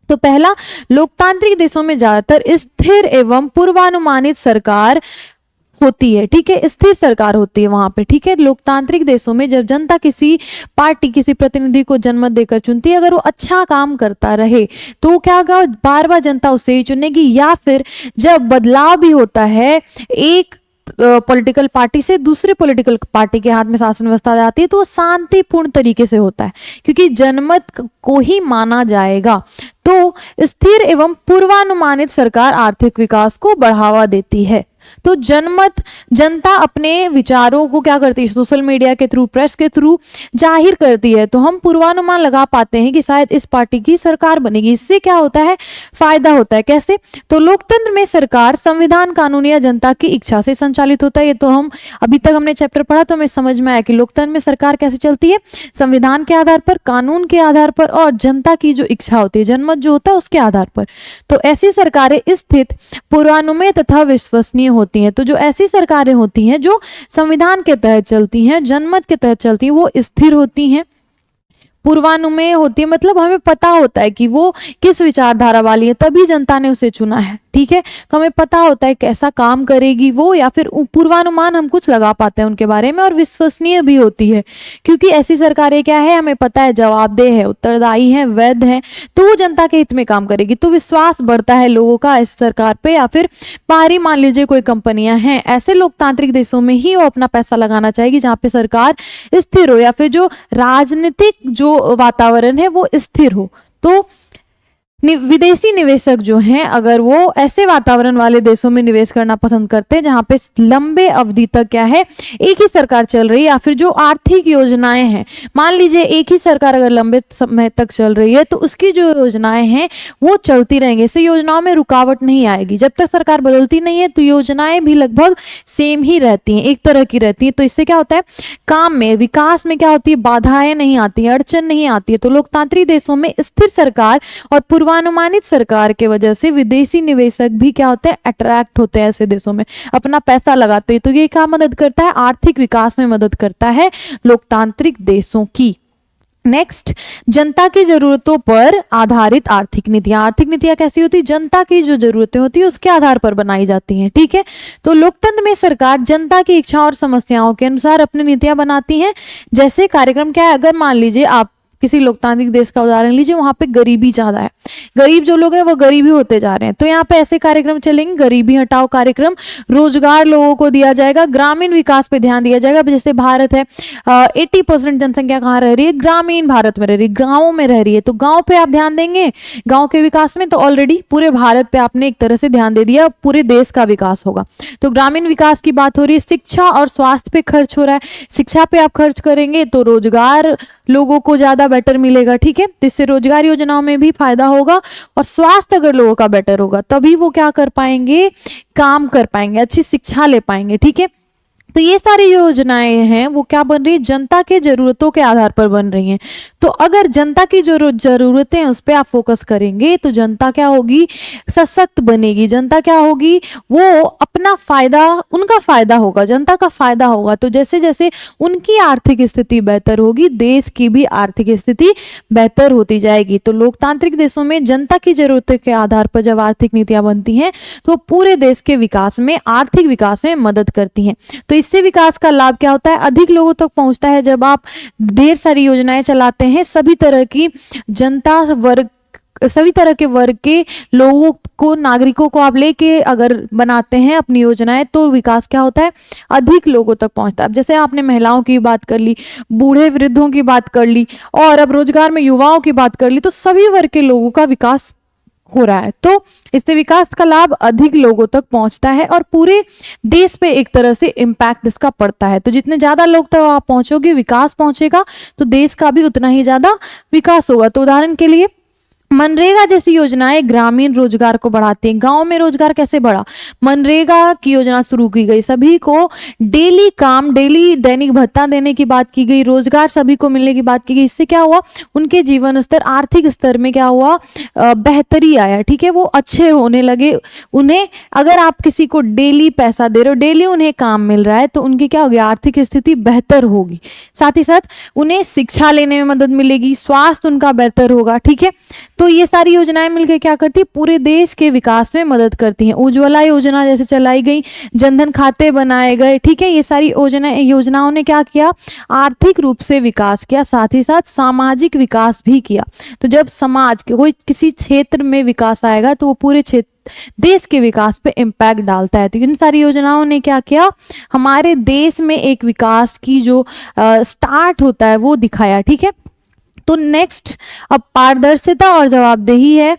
तो पहला, लोकतांत्रिक देशों में ज्यादातर स्थिर एवं पूर्वानुमानित सरकार होती है। ठीक है, स्थिर सरकार होती है वहां पे। ठीक है, लोकतांत्रिक देशों में जब जनता किसी पार्टी, किसी प्रतिनिधि को जनमत देकर चुनती है, अगर वो अच्छा काम करता रहे तो क्या होगा, बार बार जनता उसे ही चुनेगी। या फिर जब बदलाव भी होता है, एक पॉलिटिकल पार्टी से दूसरे पॉलिटिकल पार्टी के हाथ में शासन व्यवस्था जाती है, तो वो शांतिपूर्ण तरीके से होता है, क्योंकि जनमत को ही माना जाएगा। तो स्थिर एवं पूर्वानुमानित सरकार आर्थिक विकास को बढ़ावा देती है। तो जनमत, जनता अपने विचारों को क्या करती है, सोशल मीडिया के थ्रू, प्रेस के थ्रू जाहिर करती है। तो हम पूर्वानुमान लगा पाते हैं कि शायद इस पार्टी की सरकार बनेगी। इससे क्या होता है, फायदा होता है। कैसे? तो लोकतंत्र में सरकार संविधान, कानून या जनता की इच्छा से संचालित होता है। ये तो हम अभी तक हमने चैप्टर पढ़ा तो हमें समझ में आया कि लोकतंत्र में सरकार कैसे चलती है, संविधान के आधार पर, कानून के आधार पर और जनता की जो इच्छा होती है, जनमत जो होता है उसके आधार पर। तो ऐसी सरकारें स्थित, पूर्वानुमेय तथा विश्वसनीय होती हैं। तो जो ऐसी सरकारें होती हैं जो संविधान के तहत चलती हैं, जनमत के तहत चलती हैं, वो स्थिर होती हैं। पूर्वानुमेय होती है, मतलब हमें पता होता है कि वो किस विचारधारा वाली है, तभी जनता ने उसे चुना है। ठीक है, तो हमें पता होता है कैसा काम करेगी वो, या फिर पूर्वानुमान हम कुछ लगा पाते हैं उनके बारे में। और विश्वसनीय भी होती है, क्योंकि ऐसी सरकारें क्या है, हमें पता है जवाबदेह है, उत्तरदायी है, वैध है, तो वो जनता के हित में काम करेगी। तो विश्वास बढ़ता है लोगों का इस सरकार पे। या फिर बाहरी मान लीजिए कोई कंपनियां हैं, ऐसे लोकतांत्रिक देशों में ही वो अपना पैसा लगाना चाहेगी जहां पे सरकार स्थिर हो, या फिर जो राजनीतिक जो वातावरण है वो स्थिर हो। तो विदेशी निवेशक जो हैं, अगर वो ऐसे वातावरण वाले देशों में निवेश करना पसंद करते हैं जहां पे लंबे अवधि तक क्या है, एक ही सरकार चल रही है, या फिर जो आर्थिक योजनाएं हैं, मान लीजिए एक ही सरकार अगर लंबे समय तक चल रही है तो उसकी जो योजनाएं हैं वो चलती रहेंगी, इससे योजनाओं में रुकावट नहीं आएगी। जब तक सरकार बदलती नहीं है तो योजनाएं भी लगभग सेम ही रहती हैं, एक तरह की रहती है। तो इससे क्या होता है, काम में, विकास में क्या होती है, बाधाएं नहीं आती है, अड़चन नहीं आती है। तो लोकतांत्रिक देशों में स्थिर सरकार और पूर्वानुमानित सरकार के वजह से विदेशी निवेशक भी क्या होते हैं, अट्रैक्ट होते हैं ऐसे देशों में, अपना पैसा लगाते हैं। तो ये क्या मदद करता है, आर्थिक विकास में मदद करता है लोकतांत्रिक देशों की। नेक्स्ट, जनता की जरूरतों पर आधारित आर्थिक नीतियां। आर्थिक नीतियां कैसी होती है, जनता की जो जरूरतें होती है उसके आधार पर बनाई जाती हैं। ठीक है, तो लोकतंत्र में सरकार जनता की इच्छा और समस्याओं के अनुसार अपनी नीतियां बनाती हैं। जैसे कार्यक्रम क्या है, अगर मान लीजिए आप किसी लोकतांत्रिक देश का उदाहरण लीजिए, वहां पे गरीबी ज्यादा है, गरीब जो लोग हैं वो गरीबी होते जा रहे हैं, तो यहाँ पे ऐसे कार्यक्रम चलेंगे, गरीबी हटाओ कार्यक्रम, रोजगार लोगों को दिया जाएगा, ग्रामीण विकास पे ध्यान दिया जाएगा। जैसे भारत है, 80% जनसंख्या कहाँ रह रही है, ग्रामीण भारत में रह रही है, गाँवों में रह रही है, तो गाँव पे आप ध्यान देंगे, गाँव के विकास में, तो ऑलरेडी पूरे भारत पे आपने एक तरह से ध्यान दे दिया, पूरे देश का विकास होगा। तो ग्रामीण विकास की बात हो रही है, शिक्षा और स्वास्थ्य पे खर्च हो रहा है, शिक्षा पे आप खर्च करेंगे तो रोजगार लोगों को ज्यादा बेटर मिलेगा। ठीक है, इससे रोजगार योजनाओं में भी फायदा होगा, और स्वास्थ्य अगर लोगों का बेटर होगा तभी वो क्या कर पाएंगे, काम कर पाएंगे, अच्छी शिक्षा ले पाएंगे। ठीक है, तो ये सारी योजनाएं हैं वो क्या बन रही है, जनता के जरूरतों के आधार पर बन रही हैं। तो अगर जनता की जो जरूरतें हैं उस पर आप फोकस करेंगे तो जनता क्या होगी, सशक्त बनेगी। जनता क्या होगी, वो अपना फायदा, उनका फायदा होगा, जनता का फायदा होगा। तो जैसे जैसे उनकी आर्थिक स्थिति बेहतर होगी, देश की भी आर्थिक स्थिति बेहतर होती जाएगी। तो लोकतांत्रिक देशों में जनता की जरूरतों के आधार पर जब आर्थिक नीतियां बनती हैं तो पूरे देश के विकास में, आर्थिक विकास में मदद करती हैं। तो इससे विकास का लाभ क्या होता है, अधिक लोगों तक पहुंचता है। जब आप ढेर सारी योजनाएं चलाते हैं, सभी तरह की जनता वर्ग, सभी तरह के वर्ग के लोगों को, नागरिकों को आप लेके अगर बनाते हैं अपनी योजनाएं, तो विकास क्या होता है, अधिक लोगों तक पहुंचता है। अब जैसे आपने महिलाओं की बात कर ली, बूढ़े वृद्धों की बात कर ली, और अब रोजगार में युवाओं की बात कर ली, तो सभी वर्ग के लोगों का विकास हो रहा है। तो इससे विकास का लाभ अधिक लोगों तक पहुंचता है और पूरे देश पे एक तरह से इम्पैक्ट इसका पड़ता है। तो जितने ज्यादा लोग तक आप पहुंचोगे, विकास पहुंचेगा, तो देश का भी उतना ही ज्यादा विकास होगा। तो उदाहरण के लिए मनरेगा जैसी योजनाएं ग्रामीण रोजगार को बढ़ाती हैं। गांव में रोजगार कैसे बढ़ा? मनरेगा की योजना शुरू की गई, सभी को डेली काम, डेली दैनिक भत्ता देने की बात की गई, रोजगार सभी को मिलने की बात की गई। इससे क्या हुआ? उनके जीवन स्तर, आर्थिक स्तर में क्या हुआ? बेहतरी आया। ठीक है, वो अच्छे होने लगे। उन्हें, अगर आप किसी को डेली पैसा दे रहे हो, डेली उन्हें काम मिल रहा है, तो उनकी क्या होगी? आर्थिक स्थिति बेहतर होगी। साथ ही साथ उन्हें शिक्षा लेने में मदद मिलेगी, स्वास्थ्य उनका बेहतर होगा। ठीक है, तो ये सारी योजनाएं मिलकर क्या करती है? पूरे देश के विकास में मदद करती हैं। उज्ज्वला योजना जैसे चलाई गई, जनधन खाते बनाए गए। ठीक है, ये सारी योजनाओं ने क्या किया? आर्थिक रूप से विकास किया, साथ ही साथ सामाजिक विकास भी किया। तो जब समाज के कोई किसी क्षेत्र में विकास आएगा तो वो पूरे क्षेत्र, देश के विकास पे इम्पैक्ट डालता है। तो इन सारी योजनाओं ने क्या किया? हमारे देश में एक विकास की जो स्टार्ट होता है वो दिखाया। ठीक है, तो नेक्स्ट अब पारदर्शिता और जवाबदेही है,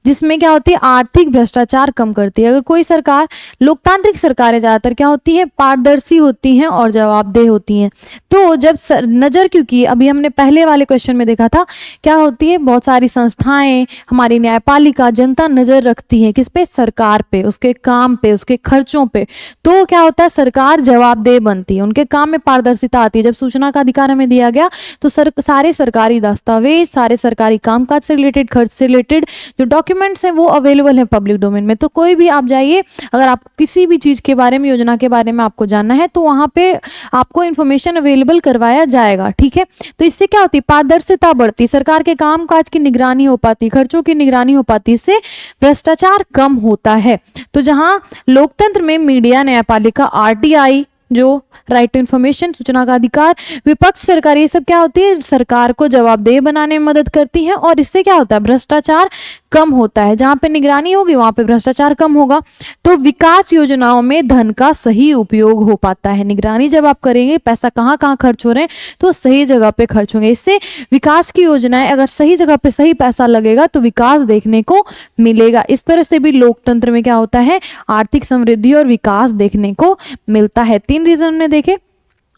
जिसमें क्या होती है? आर्थिक भ्रष्टाचार कम करती है। अगर कोई सरकार, लोकतांत्रिक सरकारें ज्यादातर क्या होती हैं? पारदर्शी होती हैं और जवाबदेह होती हैं। तो जब नजर, क्योंकि अभी हमने पहले वाले क्वेश्चन में देखा था, क्या होती है? बहुत सारी संस्थाएं, हमारी न्यायपालिका, जनता नजर रखती है किस पे? सरकार पे, उसके काम पे, उसके खर्चों पे। तो क्या होता है? सरकार जवाबदेह बनती है, उनके काम में पारदर्शिता आती है। जब सूचना का अधिकार हमें दिया गया तो सारे सरकारी दस्तावेज, सारे सरकारी कामकाज से रिलेटेड, खर्च से रिलेटेड जो डॉक्यूमेंट्स हैं वो अवेलेबल है पब्लिक डोमेन में। तो कोई भी आप जाइए, अगर आपको किसी भी चीज के बारे में, योजना के बारे में आपको जानना है, तो वहां पे आपको इंफॉर्मेशन अवेलेबल करवाया जाएगा। ठीक है, तो इससे क्या होती है? पारदर्शिता बढ़ती, सरकार के कामकाज की निगरानी हो पाती, खर्चों की निगरानी हो पाती, इससे भ्रष्टाचार कम होता है। तो जहां लोकतंत्र में मीडिया, न्यायपालिका, आरटीआई, जो राइट टू इन्फॉर्मेशन, सूचना का अधिकार, विपक्ष, सरकार, ये सब क्या होती है? सरकार को जवाबदेह बनाने में मदद करती है, और इससे क्या होता है? भ्रष्टाचार कम होता है। जहां पे निगरानी होगी वहां पे भ्रष्टाचार कम होगा। तो विकास योजनाओं में धन का सही उपयोग हो पाता है। निगरानी जब आप करेंगे, पैसा कहाँ कहाँ खर्च हो रहे हैं, तो सही जगह पे खर्च होंगे। इससे विकास की योजनाएं, अगर सही जगह पे सही पैसा लगेगा तो विकास देखने को मिलेगा। इस तरह से भी लोकतंत्र में क्या होता है? आर्थिक समृद्धि और विकास देखने को मिलता है। 3 रीजन हमने देखे।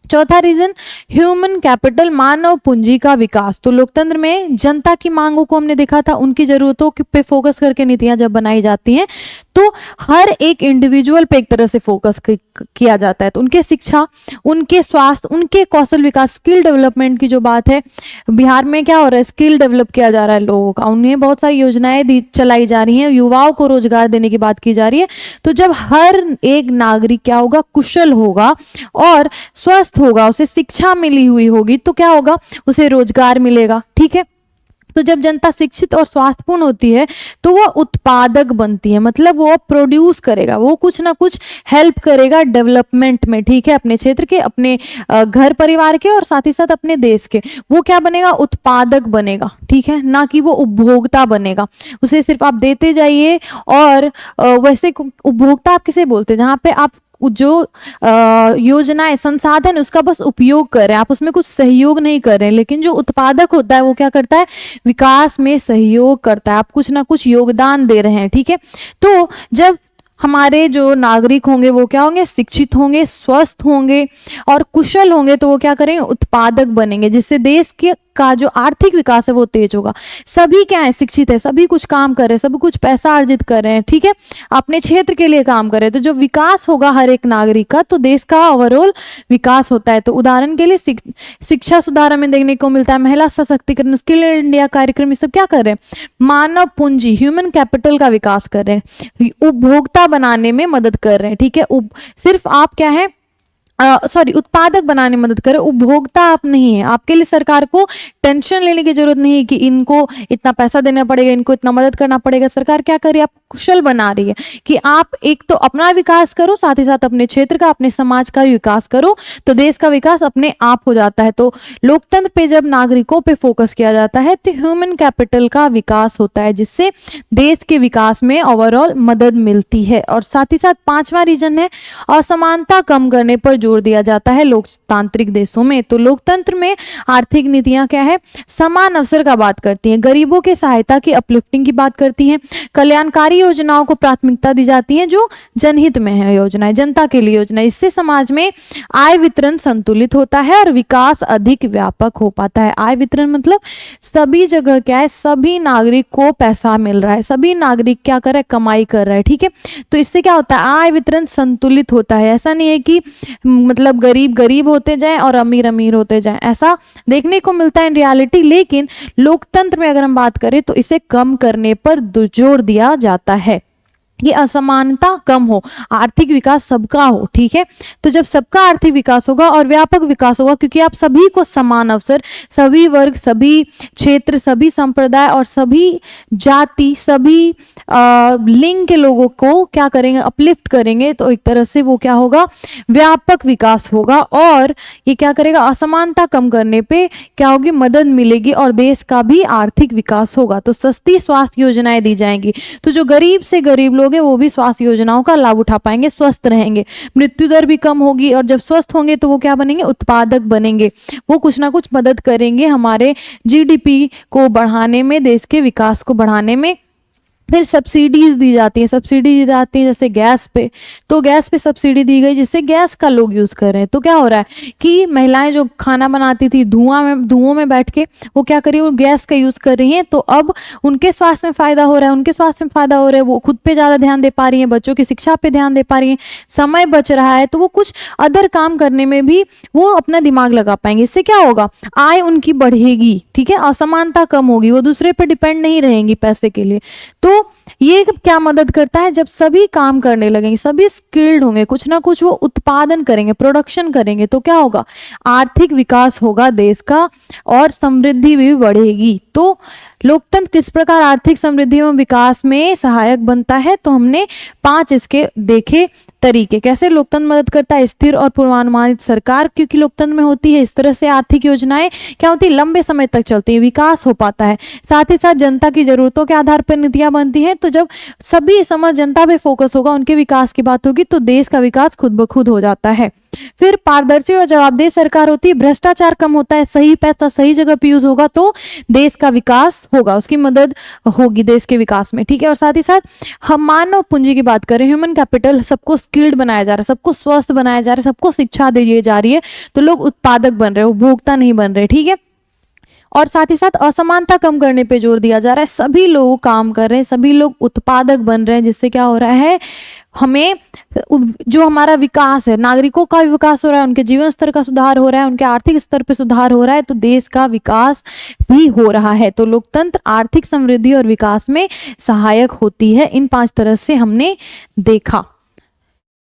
चौथा रीजन, ह्यूमन कैपिटल, मानव पूंजी का विकास। तो लोकतंत्र में जनता की मांगों को हमने देखा था, उनकी जरूरतों पे फोकस करके नीतियां जब बनाई जाती हैं तो हर एक इंडिविजुअल पे एक तरह से फोकस किया जाता है। तो उनके शिक्षा, उनके स्वास्थ्य, उनके कौशल विकास, स्किल डेवलपमेंट की जो बात है, बिहार में क्या हो रहा है? स्किल डेवलप किया जा रहा है लोगों का, उन्हें बहुत सारी योजनाएं चलाई जा रही हैं, युवाओं को रोजगार देने की बात की जा रही है। तो जब हर एक नागरिक क्या होगा? कुशल होगा और स्वस्थ होगा, उसे शिक्षा मिली हुई होगी, तो क्या होगा? उसे रोजगार मिलेगा। ठीक है, तो जब जनता शिक्षित और स्वास्थ्यपूर्ण होती है तो वह उत्पादक बनती है, मतलब वो प्रोड्यूस करेगा, वो कुछ ना कुछ हेल्प करेगा डेवलपमेंट में। ठीक है, अपने क्षेत्र के, अपने घर परिवार के, और साथ ही साथ अपने देश के। वो क्या बनेगा? उत्पादक बनेगा। ठीक है, ना कि वो उपभोक्ता बनेगा। उसे सिर्फ आप देते जाइए, और वैसे उपभोक्ता आप किसे बोलते हैं? जहाँ पे आप जो योजनाएं, संसाधन, उसका बस उपयोग कर रहे हैं, आप उसमें कुछ सहयोग नहीं कर रहे हैं। लेकिन जो उत्पादक होता है वो क्या करता है? विकास में सहयोग करता है, आप कुछ ना कुछ योगदान दे रहे हैं। ठीक है, तो जब हमारे जो नागरिक होंगे वो क्या होंगे? शिक्षित होंगे, स्वस्थ होंगे और कुशल होंगे, तो वो क्या करेंगे? उत्पादक बनेंगे, जिससे देश के का जो आर्थिक विकास है वो तेज होगा। सभी क्या है? शिक्षित है, सभी कुछ काम कर रहे हैं, सभी कुछ पैसा अर्जित कर रहे हैं। ठीक है, अपने क्षेत्र के लिए काम कर रहे हैं। तो जो विकास होगा हर एक नागरिक का, तो देश का ओवरऑल विकास होता है। तो उदाहरण के लिए शिक्षा सुधार हमें देखने को मिलता है, महिला सशक्तिकरण, स्किल इंडिया कार्यक्रम, ये सब क्या कर रहे हैं? मानव पूंजी, ह्यूमन कैपिटल का विकास कर रहे हैं, उपभोक्ता बनाने में मदद कर रहे हैं। ठीक है, सिर्फ आप क्या है? उत्पादक बनाने में मदद करे, उपभोक्ता आप नहीं है। आपके लिए सरकार को टेंशन लेने की जरूरत नहीं है कि इनको इतना पैसा देना पड़ेगा, इनको इतना मदद करना पड़ेगा। सरकार क्या कर रही है? आपको कुशल बना रही है कि आप एक तो अपना विकास करो, साथ ही साथ अपने क्षेत्र का, अपने समाज का विकास करो, तो देश का विकास अपने आप हो जाता है। तो लोकतंत्र पे जब नागरिकों पे फोकस किया जाता है तो ह्यूमन कैपिटल का विकास होता है, जिससे देश के विकास में ओवरऑल मदद मिलती है। और साथ ही साथ 5वां रीजन है असमानता कम करने पर जोर जोर दिया जाता है लोकतांत्रिक देशों में। तो लोकतंत्र में आर्थिक नीतियां क्या है, समान अवसर का बात करती हैं, गरीबों के सहायता की अपलिफ्टिंग की बात करती हैं, कल्याणकारी योजनाओं को प्राथमिकता दी जाती है जो जनहित में है योजनाएं, जनता के लिए योजना। इससे समाज में आय वितरण संतुलित होता है और विकास अधिक व्यापक हो पाता है। आय वितरण मतलब सभी जगह क्या है, सभी नागरिक को पैसा मिल रहा है, सभी नागरिक क्या कर रहा है, कमाई कर रहा है, ठीक है। तो इससे क्या होता है, आय वितरण संतुलित होता है। ऐसा नहीं है कि मतलब गरीब गरीब होते जाएं और अमीर अमीर होते जाएं, ऐसा देखने को मिलता है इन रियलिटी। लेकिन लोकतंत्र में अगर हम बात करें तो इसे कम करने पर जोर दिया जाता है कि असमानता कम हो, आर्थिक विकास सबका हो, ठीक है। तो जब सबका आर्थिक विकास होगा और व्यापक विकास होगा, क्योंकि आप सभी को समान अवसर, सभी वर्ग, सभी क्षेत्र, सभी संप्रदाय और सभी जाति, सभी लिंग के लोगों को क्या करेंगे, अपलिफ्ट करेंगे, तो एक तरह से वो क्या होगा, व्यापक विकास होगा। और ये क्या करेगा, असमानता कम करने पे क्या होगी, मदद मिलेगी और देश का भी आर्थिक विकास होगा। तो सस्ती स्वास्थ्य योजनाएं दी जाएंगी, तो जो गरीब से गरीब लोग हैं वो भी स्वास्थ्य योजनाओं का लाभ उठा पाएंगे, स्वस्थ रहेंगे, मृत्यु दर भी कम होगी। और जब स्वस्थ होंगे तो वो क्या बनेंगे, उत्पादक बनेंगे, वो कुछ ना कुछ मदद करेंगे हमारे जीडीपी को बढ़ाने में, देश के विकास को बढ़ाने में। फिर सब्सिडीज दी जाती हैं, सब्सिडी दी जाती है जैसे गैस पे, तो गैस पे सब्सिडी दी गई जिससे गैस का लोग यूज कर रहे हैं। तो क्या हो रहा है कि महिलाएं जो खाना बनाती थी धुआं में बैठ के, वो क्या करी, वो गैस का यूज कर रही हैं, तो अब उनके स्वास्थ्य में फायदा हो रहा है, उनके स्वास्थ्य में फायदा हो रहा है, वो खुद पे ज्यादा ध्यान दे पा रही हैं, बच्चों की शिक्षा पे ध्यान दे पा रही हैं, समय बच रहा है, तो वो कुछ अदर काम करने में भी वो अपना दिमाग लगा पाएंगे। इससे क्या होगा, आय उनकी बढ़ेगी, ठीक है, असमानता कम होगी, वो दूसरे पर डिपेंड नहीं रहेंगी पैसे के लिए। तो ये क्या मदद करता है, जब सभी काम करने लगेंगे, सभी स्किल्ड होंगे, कुछ ना कुछ वो उत्पादन करेंगे, प्रोडक्शन करेंगे, तो क्या होगा, आर्थिक विकास होगा देश का और समृद्धि भी बढ़ेगी। तो लोकतंत्र किस प्रकार आर्थिक समृद्धि एवं विकास में सहायक बनता है, तो हमने 5 इसके देखे तरीके। कैसे लोकतंत्र मदद करता है, स्थिर और पूर्वानुमानित सरकार, क्योंकि लोकतंत्र में होती है, इस तरह से आर्थिक योजनाएं क्या होती है, लंबे समय तक चलती है, विकास हो पाता है। साथ ही साथ जनता की जरूरतों के आधार पर नीतियां बनती हैं, तो जब सभी समझ जनता पे फोकस होगा, उनके विकास की बात होगी, तो देश का विकास खुद ब खुद हो जाता है। फिर पारदर्शी और जवाबदेह सरकार होती है, भ्रष्टाचार कम होता है, सही पैसा सही जगह पे यूज होगा तो देश का विकास होगा, उसकी मदद होगी देश के विकास में, ठीक है। और साथ ही साथ हम मानव पूंजी की बात करें, ह्यूमन कैपिटल, सबको स्किल्ड बनाया जा रहा है, सबको स्वस्थ बनाया जा रहा है, सबको शिक्षा दी जा रही है, तो लोग उत्पादक बन रहे हैं, उपभोक्ता नहीं बन रहे, ठीक है। और साथ ही साथ असमानता कम करने पे जोर दिया जा रहा है, सभी लोग काम कर रहे हैं, सभी लोग उत्पादक बन रहे हैं, जिससे क्या हो रहा है, हमें जो हमारा विकास है, नागरिकों का विकास हो रहा है, उनके जीवन स्तर का सुधार हो रहा है, उनके आर्थिक स्तर पे सुधार हो रहा है, तो देश का विकास भी हो रहा है। तो लोकतंत्र आर्थिक समृद्धि और विकास में सहायक होती है, इन 5 तरह से हमने देखा।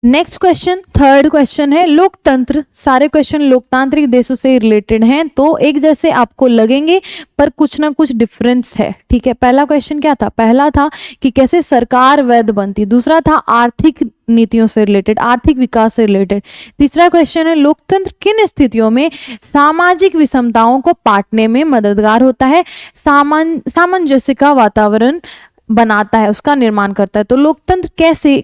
नेक्स्ट क्वेश्चन, थर्ड क्वेश्चन है, लोकतंत्र, सारे क्वेश्चन लोकतांत्रिक देशों से रिलेटेड हैं, तो एक जैसे आपको लगेंगे पर कुछ ना कुछ डिफरेंस है, ठीक है। पहला क्वेश्चन क्या था, पहला था कि कैसे सरकार वैध बनती, दूसरा था आर्थिक नीतियों से रिलेटेड, आर्थिक विकास से रिलेटेड। तीसरा क्वेश्चन है, लोकतंत्र किन स्थितियों में सामाजिक विषमताओं को पाटने में मददगार होता है, सामंजस्य का वातावरण बनाता है, उसका निर्माण करता है। तो लोकतंत्र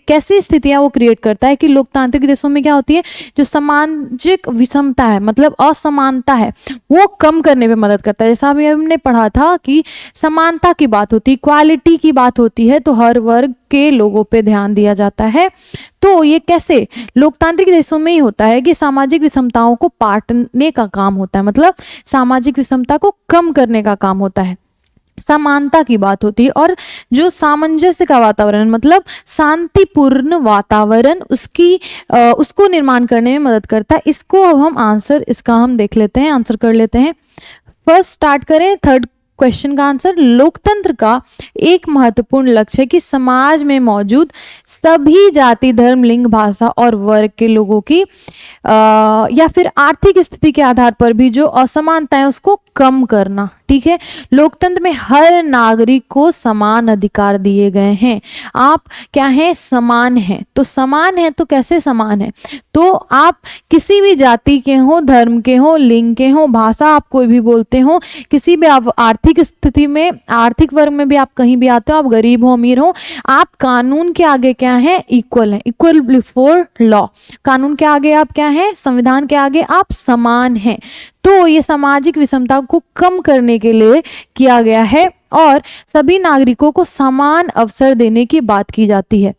कैसी स्थितियां वो क्रिएट करता है कि लोकतांत्रिक देशों में क्या होती है, जो सामाजिक विषमता है, मतलब असमानता है, वो कम करने में मदद करता है। जैसा अभी हमने पढ़ा था कि समानता की बात होती है, इक्वालिटी की बात होती है, तो हर वर्ग के लोगों पे ध्यान दिया जाता है। तो ये कैसे लोकतांत्रिक देशों में ही होता है कि सामाजिक विषमताओं को पाटने का काम होता है, मतलब सामाजिक विषमता को कम करने का काम होता है, समानता की बात होती है। और जो सामंजस्य का वातावरण, मतलब शांतिपूर्ण वातावरण, उसको निर्माण करने में मदद करता है। इसको अब हम आंसर इसका हम देख लेते हैं, आंसर कर लेते हैं। फर्स्ट स्टार्ट करें, थर्ड क्वेश्चन का आंसर, लोकतंत्र का एक महत्वपूर्ण लक्ष्य है कि समाज में मौजूद सभी जाति, धर्म, लिंग, भाषा और वर्ग के लोगों की या फिर आर्थिक स्थिति के आधार पर भी जो असमानता है उसको कम करना, ठीक है। लोकतंत्र में हर नागरिक को समान अधिकार दिए गए हैं। आप क्या है, समान हैं। तो समान है तो कैसे समान है, तो आप किसी भी जाति के हो, धर्म के हो, लिंग के हो, भाषा आप कोई भी बोलते हो, किसी भी आप आर्थिक स्थिति में, आर्थिक वर्ग में भी आप कहीं भी आते हो, आप गरीब हो अमीर हो, आप कानून के आगे क्या है, इक्वल है, इक्वल बिफोर लॉ। कानून के आगे आप क्या है, संविधान के आगे आप समान हैं। तो ये सामाजिक विषमता को कम करने के लिए किया गया है और सभी नागरिकों को समान अवसर देने की बात की जाती है।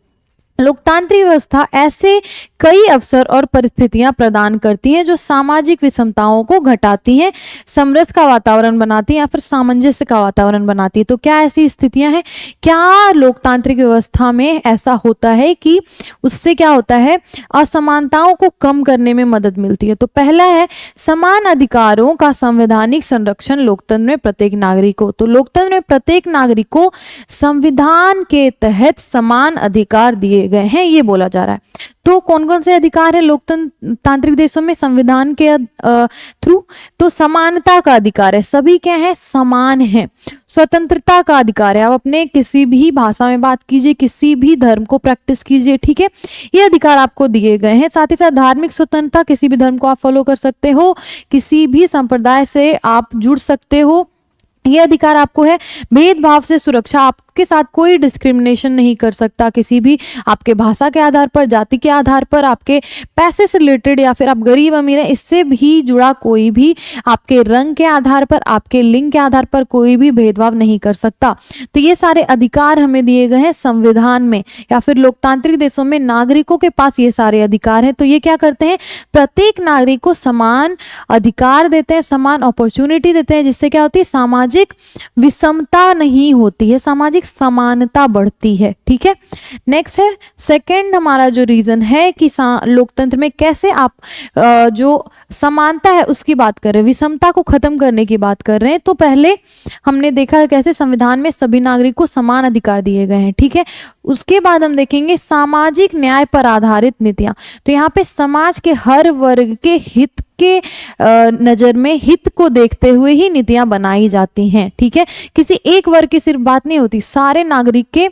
लोकतांत्रिक व्यवस्था ऐसे कई अवसर और परिस्थितियां प्रदान करती हैं जो सामाजिक विषमताओं को घटाती हैं, समरस का वातावरण बनाती हैं या फिर सामंजस्य का वातावरण बनाती है। तो क्या ऐसी स्थितियां हैं, क्या लोकतांत्रिक व्यवस्था में ऐसा होता है कि उससे क्या होता है, असमानताओं को कम करने में मदद मिलती है। तो पहला है समान अधिकारों का संवैधानिक संरक्षण लोकतंत्र में प्रत्येक नागरिक को। तो लोकतंत्र में प्रत्येक नागरिक को संविधान के तहत समान अधिकार दिए गए हैं, ये बोला जा रहा है। तो कौन कौन से अधिकार है लोकतांत्रिक देशों में संविधान के थ्रू, तो समानता का अधिकार है, सभी क्या है, समान है। स्वतंत्रता का अधिकार है, आप अपने किसी भी भाषा में बात कीजिए, किसी भी धर्म को प्रैक्टिस कीजिए, ठीक है, ये अधिकार आपको दिए गए हैं। साथ ही साथ धार्मिक स्वतंत्रता, किसी भी धर्म को आप फॉलो कर सकते हो, किसी भी संप्रदाय से आप जुड़ सकते हो, ये अधिकार आपको है। भेदभाव से सुरक्षा, आपके साथ कोई डिस्क्रिमिनेशन नहीं कर सकता, किसी भी आपके भाषा के आधार पर, जाति के आधार पर, आपके पैसे से रिलेटेड या फिर आप गरीब अमीर हैं इससे भी जुड़ा कोई भी, आपके रंग के आधार पर, आपके लिंग के आधार पर कोई भी भेदभाव नहीं कर सकता। तो ये सारे अधिकार हमें दिए गए हैं संविधान में, या फिर लोकतांत्रिक देशों में नागरिकों के पास ये सारे अधिकार हैं। तो ये क्या करते हैं, प्रत्येक नागरिक को समान अधिकार देते हैं, समान अपॉर्चुनिटी देते हैं, जिससे क्या होती है, सामाजिक विषमता नहीं होती है, सामाजिक समानता बढ़ती है, ठीक है। नेक्स्ट है सेकंड हमारा जो रीजन है कि लोकतंत्र में कैसे आप जो समानता है उसकी बात कर रहे हैं, विषमता को खत्म करने की बात कर रहे हैं। तो पहले हमने देखा कैसे संविधान में सभी नागरिक को समान अधिकार दिए गए हैं, ठीक है। उसके बाद हम देखेंगे सामाजिक न्याय पर आधारित नीतियां। तो यहाँ पे समाज के हर वर्ग के हित के नजर में, हित को देखते हुए ही नीतियां बनाई जाती हैं, ठीक है। किसी एक वर्ग की सिर्फ बात नहीं होती, सारे नागरिक के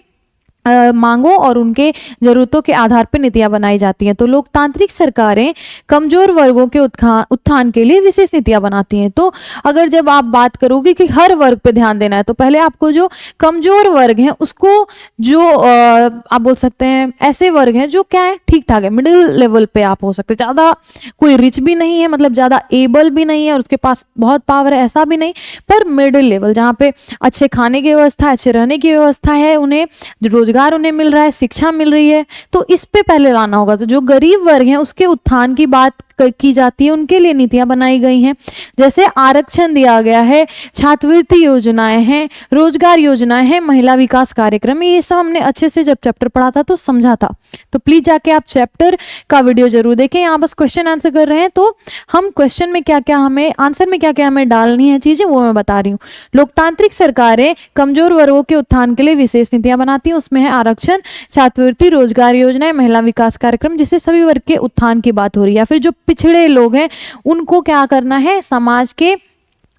मांगों और उनके जरूरतों के आधार पर नीतियां बनाई जाती हैं। तो लोकतांत्रिक सरकारें कमजोर वर्गों के उत्थान के लिए विशेष नीतियां बनाती हैं। तो अगर जब आप बात करोगे कि हर वर्ग पे ध्यान देना है, तो पहले आपको जो कमजोर वर्ग हैं उसको, जो आप बोल सकते हैं ऐसे वर्ग हैं जो क्या है, ठीक ठाक है, मिडिल लेवल पे आप हो सकते हैं, ज्यादा कोई रिच भी नहीं है, मतलब ज्यादा एबल भी नहीं है और उसके पास बहुत पावर है, ऐसा भी नहीं, पर मिडिल लेवल, जहाँ पे अच्छे खाने की व्यवस्था, अच्छे रहने की व्यवस्था है, उन्हें रोजगार उन्हें मिल रहा है, शिक्षा मिल रही है, तो इस पे पहले लाना होगा। तो जो गरीब वर्ग हैं उसके उत्थान की बात की जाती है, उनके लिए नीतियां बनाई गई हैं, जैसे आरक्षण दिया गया है, छात्रवृत्ति योजनाएं हैं, रोजगार योजनाएं हैं, महिला विकास कार्यक्रम, ये सब हमने अच्छे से जब चैप्टर पढ़ा था तो समझा था। तो प्लीज जाके आप चैप्टर का वीडियो जरूर देखें। यहाँ बस क्वेश्चन आंसर कर रहे हैं, तो हम क्वेश्चन में क्या क्या हमें, आंसर में क्या क्या हमें डालनी है चीजें, वो मैं बता रही हूँ। लोकतांत्रिक सरकारें कमजोर वर्गों के उत्थान के लिए विशेष नीतियां बनाती हैं, उसमें है आरक्षण, छात्रवृत्ति, रोजगार योजनाएं, महिला विकास कार्यक्रम, जिससे सभी वर्ग के उत्थान की बात हो रही है। या फिर जो पिछड़े लोग हैं उनको क्या करना है, समाज के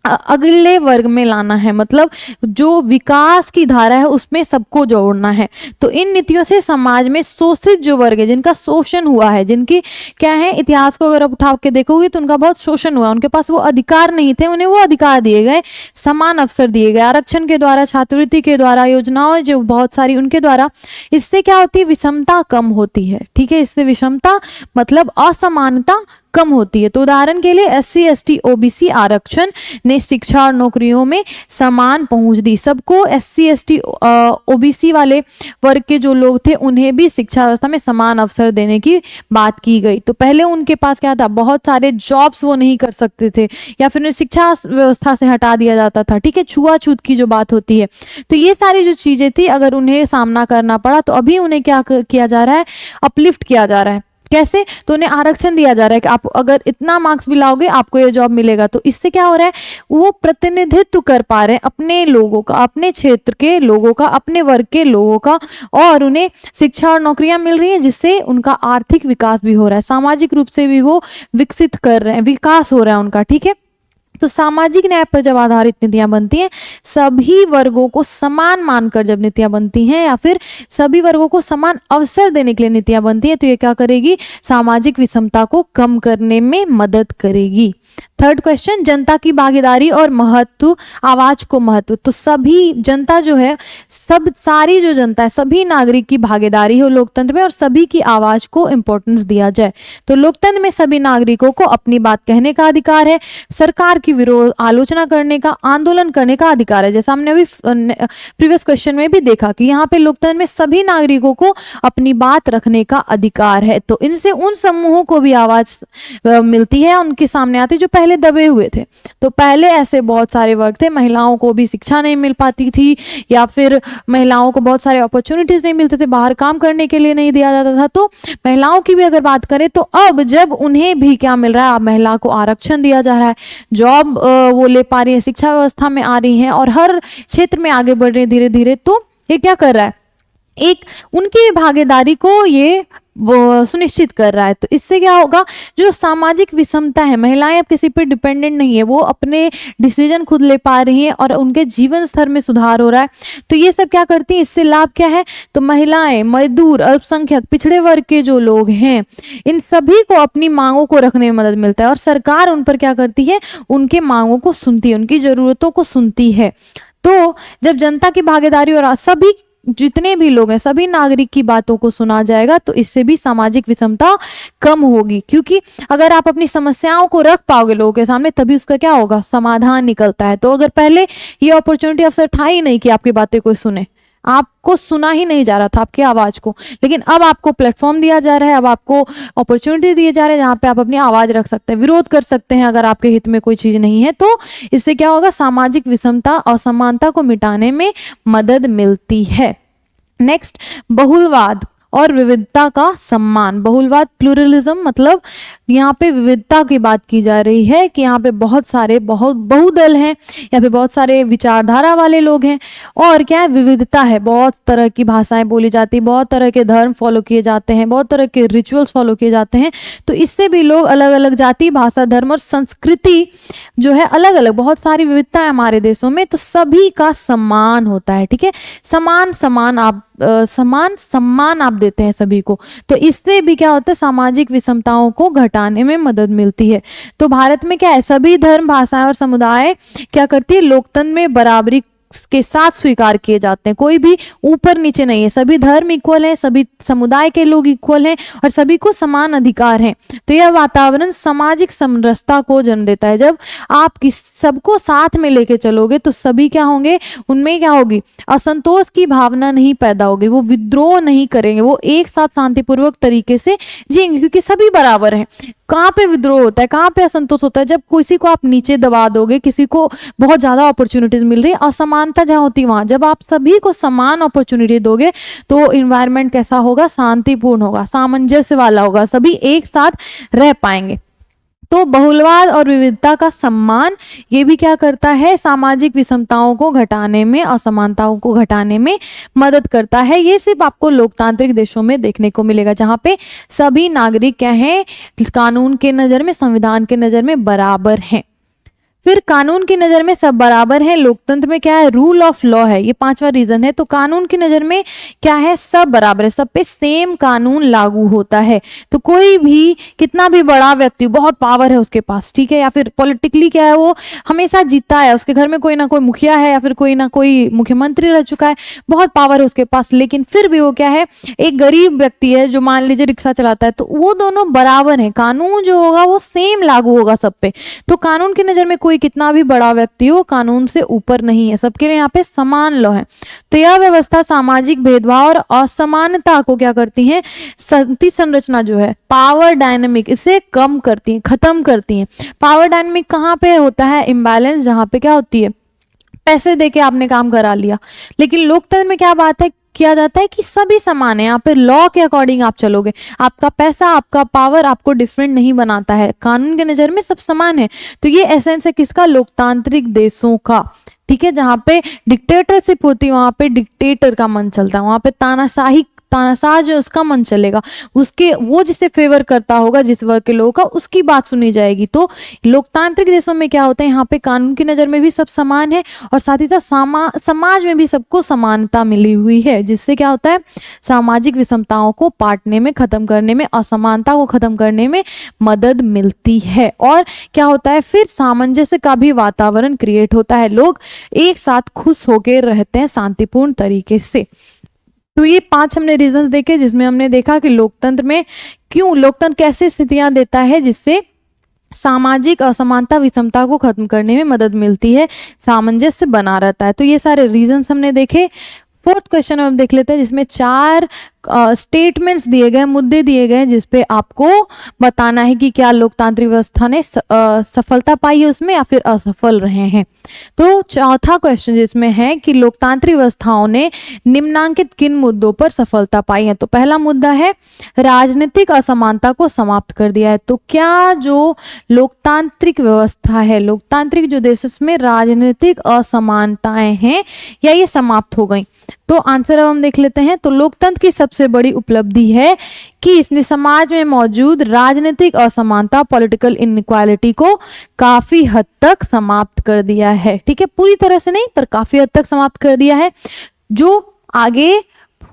अगले वर्ग में लाना है, मतलब जो विकास की धारा है उसमें सबको जोड़ना है। तो इन नीतियों से समाज में शोषित जो वर्ग है, जिनका शोषण हुआ है, जिनकी क्या है, इतिहास को अगर आप उठा के देखोगे तो उनका बहुत शोषण हुआ, उनके पास वो अधिकार नहीं थे, उन्हें वो अधिकार दिए गए, समान अवसर दिए गए, आरक्षण के द्वारा, छात्रवृत्ति के द्वारा, योजनाओं जो बहुत सारी उनके द्वारा। इससे क्या होती है, विषमता कम होती है, ठीक है। इससे विषमता मतलब असमानता कम होती है। तो उदाहरण के लिए SC ST OBC आरक्षण ने शिक्षा और नौकरियों में समान पहुंच दी, सबको SC ST OBC वाले वर्ग के जो लोग थे उन्हें भी शिक्षा व्यवस्था में समान अवसर देने की बात की गई। तो पहले उनके पास क्या था, बहुत सारे जॉब्स वो नहीं कर सकते थे, या फिर उन्हें शिक्षा व्यवस्था से हटा दिया जाता था, ठीक है, छुआछूत की जो बात होती है। तो ये सारी जो चीजें थी, अगर उन्हें सामना करना पड़ा तो अभी उन्हें क्या किया जा रहा है, अपलिफ्ट किया जा रहा है। कैसे, तो उन्हें आरक्षण दिया जा रहा है कि आप अगर इतना मार्क्स भी लाओगे आपको ये जॉब मिलेगा। तो इससे क्या हो रहा है, वो प्रतिनिधित्व कर पा रहे हैं अपने लोगों का, अपने क्षेत्र के लोगों का, अपने वर्ग के लोगों का, और उन्हें शिक्षा और नौकरियां मिल रही हैं, जिससे उनका आर्थिक विकास भी हो रहा है, सामाजिक रूप से भी वो विकसित कर रहे हैं, विकास हो रहा है उनका, ठीक है। तो सामाजिक न्याय पर जब आधारित नीतियां बनती हैं, सभी वर्गों को समान मानकर जब नीतियां बनती हैं या फिर सभी वर्गों को समान अवसर देने के लिए नीतियां बनती हैं, तो ये क्या करेगी, सामाजिक विषमता को कम करने में मदद करेगी। थर्ड क्वेश्चन, जनता की भागीदारी और महत्व, आवाज को महत्व। तो सभी जनता जो है, सब सारी जो जनता है, सभी नागरिक की भागीदारी हो लोकतंत्र में और सभी की आवाज को इंपॉर्टेंस दिया जाए। तो लोकतंत्र में सभी नागरिकों को अपनी बात कहने का अधिकार है, सरकार की विरोध आलोचना करने का, आंदोलन करने का अधिकार है। जैसा हमने अभी प्रीवियस क्वेश्चन में भी देखा कि यहाँ पे लोकतंत्र में सभी नागरिकों को अपनी बात रखने का अधिकार है। तो इनसे उन समूहों को भी आवाज मिलती है, उनके सामने आती है जो पहले दबे हुए थे। तो पहले ऐसे बहुत सारे वर्ग थे, महिलाओं को भी शिक्षा नहीं मिल पाती थी या फिर महिलाओं को बहुत सारे अपॉर्चुनिटीज नहीं मिलते थे, बाहर काम करने के लिए नहीं दिया जाता था। तो महिलाओं की भी अगर बात करें तो अब जब उन्हें भी क्या मिल रहा है, अब महिला को आरक्षण दिया जा रहा है, जॉब वो ले पा रही है, शिक्षा व्यवस्था में आ रही है और हर क्षेत्र में आगे बढ़ रही है धीरे धीरे, तो ये क्या कर रहा है, एक उनकी भागीदारी को ये वो सुनिश्चित कर रहा है। तो इससे क्या होगा, जो सामाजिक विषमता है, महिलाएं अब किसी पर डिपेंडेंट नहीं है, वो अपने डिसीजन खुद ले पा रही हैं और उनके जीवन स्तर में सुधार हो रहा है। तो ये सब क्या करती है, इससे लाभ क्या है, तो महिलाएं, मजदूर, अल्पसंख्यक, पिछड़े वर्ग के जो लोग हैं, इन सभी को अपनी मांगों को रखने में मदद मिलता है और सरकार उन पर क्या करती है, उनके मांगों को सुनती है, उनकी जरूरतों को सुनती है। तो जब जनता की भागीदारी और सभी जितने भी लोग हैं, सभी नागरिक की बातों को सुना जाएगा, तो इससे भी सामाजिक विषमता कम होगी। क्योंकि अगर आप अपनी समस्याओं को रख पाओगे लोगों के सामने, तभी उसका क्या होगा, समाधान निकलता है। तो अगर पहले ये अपॉर्चुनिटी अवसर था ही नहीं कि आपकी बातें कोई सुने, आपको सुना ही नहीं जा रहा था आपकी आवाज को, लेकिन अब आपको प्लेटफॉर्म दिया जा रहा है, अब आपको अपॉर्चुनिटी दिए जा रहे हैं जहां पे आप अपनी आवाज रख सकते हैं, विरोध कर सकते हैं अगर आपके हित में कोई चीज नहीं है। तो इससे क्या होगा, सामाजिक विषमता, असमानता को मिटाने में मदद मिलती है। नेक्स्ट, बहुलवाद और विविधता का सम्मान। बहुलवाद, प्लूरलिज्म, मतलब यहाँ पे विविधता की बात की जा रही है कि यहाँ पे बहुत सारे बहुदल हैं या फिर बहुत सारे विचारधारा वाले लोग हैं और क्या है, विविधता है, बहुत तरह की भाषाएं बोली जाती है, बहुत तरह के धर्म फॉलो किए जाते हैं, बहुत तरह के रिचुअल्स फॉलो किए जाते हैं। तो इससे भी लोग अलग अलग जाति, भाषा, धर्म और संस्कृति जो है अलग अलग, बहुत सारी विविधता है हमारे देशों में, तो सभी का सम्मान होता है। ठीक है, समान सम्मान आप देते हैं सभी को। तो इससे भी क्या होता है, सामाजिक विषमताओं को घटाने में मदद मिलती है। तो भारत में क्या है, सभी धर्म, भाषाएं और समुदाय क्या करती है, लोकतंत्र में बराबरी के साथ स्वीकार किए जाते हैं, कोई भी ऊपर नीचे नहीं है, सभी धर्म इक्वल है, सभी समुदाय के लोग इक्वल हैं और सभी को समान अधिकार हैं। तो यह वातावरण सामाजिक समरसता को जन्म देता है। जब आप सबको साथ में लेके चलोगे तो सभी क्या होंगे, उनमें क्या होगी, असंतोष की भावना नहीं पैदा होगी, वो विद्रोह नहीं करेंगे, वो एक साथ शांतिपूर्वक तरीके से जिएंगे क्योंकि सभी बराबर हैं। कहाँ पे विद्रोह होता है, कहाँ पे असंतोष होता है, जब किसी को आप नीचे दबा दोगे, किसी को बहुत ज्यादा अपॉर्चुनिटीज मिल रही है, असमानता जहाँ होती है वहां, जब आप सभी को समान अपॉर्चुनिटी दोगे तो इन्वायरमेंट कैसा होगा, शांतिपूर्ण होगा, सामंजस्य वाला होगा, सभी एक साथ रह पाएंगे। तो बहुलवाद और विविधता का सम्मान ये भी क्या करता है, सामाजिक विषमताओं को घटाने में, असमानताओं को घटाने में मदद करता है। ये सिर्फ आपको लोकतांत्रिक देशों में देखने को मिलेगा जहां पे सभी नागरिक क्या हैं, कानून के नजर में, संविधान के नजर में बराबर हैं। फिर कानून की नजर में सब बराबर है, लोकतंत्र में क्या है, रूल ऑफ लॉ है, ये पांचवा रीजन है। तो कानून की नजर में क्या है, सब बराबर है, सब पे सेम कानून लागू होता है। तो कोई भी कितना भी बड़ा व्यक्ति, बहुत पावर है उसके पास, ठीक है, या फिर पॉलिटिकली क्या है, वो हमेशा जीता है, उसके घर में कोई ना कोई मुखिया है या फिर कोई ना कोई मुख्यमंत्री रह चुका है, बहुत पावर है उसके पास, लेकिन फिर भी वो क्या है, एक गरीब व्यक्ति है जो मान लीजिए रिक्शा चलाता है, तो वो दोनों बराबर है, कानून जो होगा वो सेम लागू होगा सब पे। तो कानून की नजर में कोई कितना भी बड़ा व्यक्ति हो, कानून से ऊपर नहीं है, सबके लिए यहाँ पे समान लॉ है। तो यह व्यवस्था सामाजिक भेदभाव और असमानता को क्या करती है, शक्ति संरचना जो है, पावर डायनेमिक, इसे कम करती है, खत्म करती है। पावर डायनेमिक कहाँ पे होता है, इम्बैलेंस, जहाँ पे क्या होती है, पैसे देके आपने काम करा लिया। लेकिन लोकतंत्र में क्या बात है, किया जाता है कि सभी समान है, यहाँ पे लॉ के अकॉर्डिंग आप चलोगे, आपका पैसा, आपका पावर आपको डिफरेंट नहीं बनाता है, कानून के नजर में सब समान है। तो ये एसेंस है किसका, लोकतांत्रिक देशों का, ठीक है, जहाँ पे डिक्टेटरशिप होती है वहां पे डिक्टेटर का मन चलता है, वहां पे तानाशाही तानाशाह जो उसका मन चलेगा, उसके वो जिसे फेवर करता होगा, जिस वर्ग के लोगों का, उसकी बात सुनी जाएगी। तो लोकतांत्रिक देशों में क्या होता है, यहाँ पे कानून की नजर में भी सब समान है और साथ ही साथ समाज में भी सबको समानता मिली हुई है, जिससे क्या होता है, सामाजिक विषमताओं को पाटने में, खत्म करने में, असमानता को खत्म करने में मदद मिलती है। और क्या होता है, फिर सामंजस्य का भी वातावरण क्रिएट होता है, लोग एक साथ खुश होकर रहते हैं शांतिपूर्ण तरीके से। तो ये 5 हमने रीजंस देखे, जिसमें हमने देखा कि लोकतंत्र में क्यों, लोकतंत्र कैसे स्थितियां देता है जिससे सामाजिक असमानता, विषमता को खत्म करने में मदद मिलती है, सामंजस्य बना रहता है। तो ये सारे रीजंस हमने देखे। 4th क्वेश्चन हम देख लेते हैं, जिसमें 4 स्टेटमेंट्स दिए गए, मुद्दे दिए गए, जिसपे आपको बताना है कि क्या लोकतांत्रिक व्यवस्था ने सफलता पाई है उसमें या फिर असफल रहे हैं। तो चौथा क्वेश्चन जिसमें है कि लोकतांत्रिक व्यवस्थाओं ने निम्नांकित किन मुद्दों पर सफलता पाई है। तो पहला मुद्दा है राजनीतिक असमानता को समाप्त कर दिया है। तो क्या जो लोकतांत्रिक व्यवस्था है, लोकतांत्रिक जो देश, उसमें राजनीतिक असमानताएं हैं या ये समाप्त हो गई। तो आंसर अब हम देख लेते हैं। तो लोकतंत्र की सबसे बड़ी उपलब्धि है कि इसने समाज में मौजूद राजनीतिक असमानता, पॉलिटिकल इनइक्वालिटी को काफी हद तक समाप्त कर दिया है। ठीक है, पूरी तरह से नहीं पर काफी हद तक समाप्त कर दिया है। जो आगे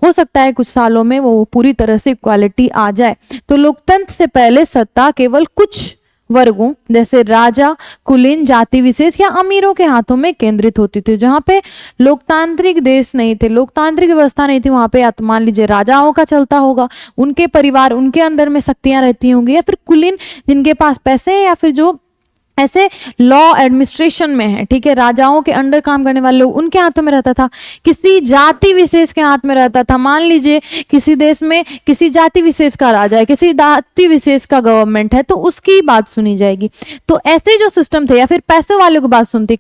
हो सकता है कुछ सालों में वो पूरी तरह से इक्वालिटी आ जाए। तो लोकतंत्र से पहले सत्ता केवल कुछ वर्गों जैसे राजा, कुलीन, जाति विशेष या अमीरों के हाथों में केंद्रित होती थी। जहाँ पे लोकतांत्रिक देश नहीं थे, लोकतांत्रिक व्यवस्था नहीं थी, वहां पे या तो मान लीजिए राजाओं का चलता होगा, उनके परिवार, उनके अंदर में शक्तियां रहती होंगी, या फिर कुलीन जिनके पास पैसे हैं, या फिर जो ऐसे लॉ एडमिनिस्ट्रेशन में है, ठीक है, राजाओं के अंडर काम करने वाले लोग, उनके हाथों में रहता था। किसी जाति विशेष के हाथ में रहता था, मान लीजिए किसी देश में किसी जाति विशेष का राजा है, किसी जाति विशेष का गवर्नमेंट है, तो उसकी बात सुनी जाएगी। तो ऐसे जो सिस्टम थे, या फिर पैसे वाले को बात सुनती,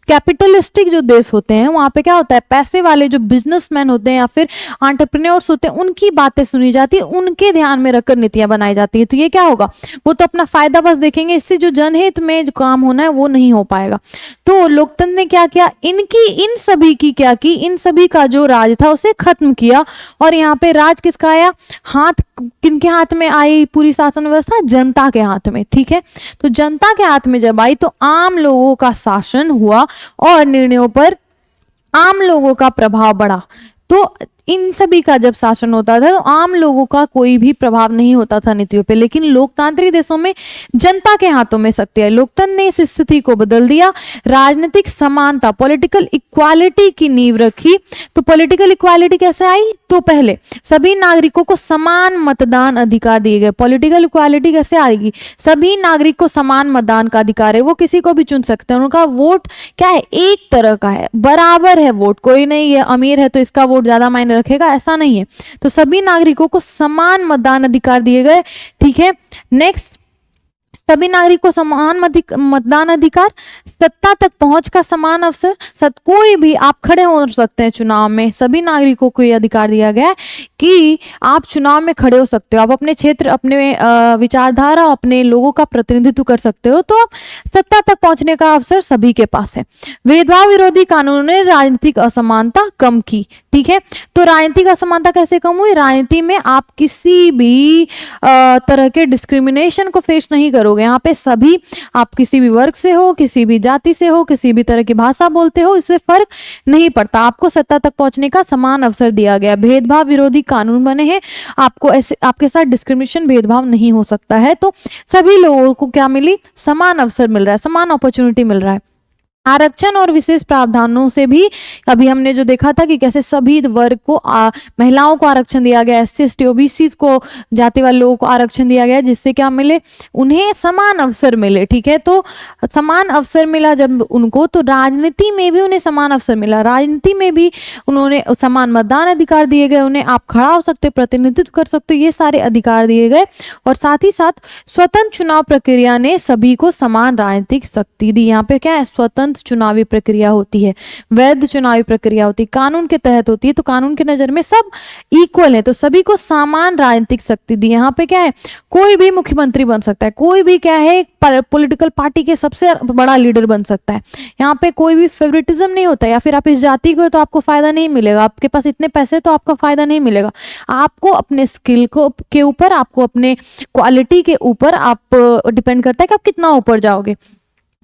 कैपिटलिस्टिक जो देश होते हैं वहां पे क्या होता है, पैसे वाले जो बिजनेसमैन होते हैं या फिर एंटरप्रेन्योर्स होते हैं, उनकी बातें सुनी जाती है, उनके ध्यान में रखकर नीतियां बनाई जाती है। तो ये क्या होगा, वो तो अपना फायदा बस देखेंगे, इससे जो जनहित में जो काम होना है वो नहीं हो पाएगा। तो लोकतंत्र ने क्या किया, इन सभी की क्या की, इन सभी का जो राज था उसे खत्म किया। और यहाँ पे राज किसका आया, हाथ किनके हाथ में आई पूरी शासन व्यवस्था, जनता के हाथ में। ठीक है, तो जनता के हाथ में जब आई तो आम लोगों का शासन हुआ और निर्णयों पर आम लोगों का प्रभाव बढ़ा। तो इन सभी का जब शासन होता था तो आम लोगों का कोई भी प्रभाव नहीं होता था नीतियों पे, लेकिन लोकतांत्रिक देशों में जनता के हाथों में शक्ति है। लोकतंत्र ने इस स्थिति को बदल दिया, राजनीतिक समानता, पॉलिटिकल इक्वालिटी की नींव रखी। तो पॉलिटिकल इक्वालिटी कैसे आई, तो पहले सभी नागरिकों को समान मतदान अधिकार दिए गए। पॉलिटिकल इक्वालिटी कैसे आएगी, सभी नागरिक को समान मतदान का अधिकार है, वो किसी को भी चुन सकते हैं, उनका वोट क्या है, एक तरह का है, बराबर है वोट, कोई नहीं है अमीर है तो इसका वोट ज्यादा मायने रखेगा, ऐसा नहीं है। तो सभी नागरिकों को समान मतदान अधिकार दिए गए। ठीक है, नेक्स्ट, सभी नागरिक को समान मतदान अधिकार, सत्ता तक पहुंच का समान अवसर, कोई भी आप खड़े हो सकते हैं चुनाव में, सभी नागरिकों को यह अधिकार दिया गया है कि आप चुनाव में खड़े हो सकते हो, आप अपने क्षेत्र, अपने विचारधारा, अपने लोगों का प्रतिनिधित्व कर सकते हो, तो आप सत्ता तक पहुंचने का अवसर सभी के पास है। भेदभाव विरोधी कानूनों ने राजनीतिक असमानता कम की। ठीक है, तो राजनीतिक असमानता कैसे कम हुई, राजनीति में आप किसी भी तरह के डिस्क्रिमिनेशन को फेस नहीं करोगे। यहाँ पे सभी, आप किसी भी वर्ग से हो, किसी भी जाति से हो, किसी भी तरह की भाषा बोलते हो, इससे फर्क नहीं पड़ता, आपको सत्ता तक पहुंचने का समान अवसर दिया गया। भेदभाव विरोधी कानून बने हैं, आपको ऐसे आपके साथ डिस्क्रिमिनेशन, भेदभाव नहीं हो सकता है। तो सभी लोगों को क्या मिली, समान अवसर मिल रहा है, समान अपॉर्चुनिटी मिल रहा है। आरक्षण और विशेष प्रावधानों से भी अभी हमने जो देखा था कि कैसे सभी वर्ग को, महिलाओं को आरक्षण दिया गया, SC ST OBC को, जाति वाले लोगों को आरक्षण दिया गया, जिससे क्या मिले, उन्हें समान अवसर मिले। ठीक है, तो समान अवसर मिला जब उनको, तो राजनीति में भी उन्हें समान अवसर मिला, राजनीति में भी उन्होंने समान मतदान अधिकार दिए गए, उन्हें आप खड़ा हो सकते, प्रतिनिधित्व कर सकते, ये सारे अधिकार दिए गए। और साथ ही साथ स्वतंत्र चुनाव प्रक्रिया ने सभी को समान राजनीतिक शक्ति दी। यहाँ पे क्या है, स्वतंत्र तुरंत चुनावी प्रक्रिया होती है, वैध चुनावी प्रक्रिया होती है, कानून के तहत होती है, तो कानून की नजर में सब इक्वल है, तो सभी को समान राजनीतिक शक्ति दी। यहाँ पे क्या है, कोई भी मुख्यमंत्री बन सकता है, कोई भी क्या है पॉलिटिकल पार्टी के सबसे बड़ा लीडर बन सकता है। यहाँ पे कोई भी फेवरेटिज्म नहीं होता, या फिर आप इस जाति को तो आपको फायदा नहीं मिलेगा, आपके पास इतने पैसे तो आपका फायदा नहीं मिलेगा। आपको अपने स्किल को के ऊपर, आपको अपने क्वालिटी के ऊपर आप डिपेंड करता है कि आप कितना ऊपर जाओगे।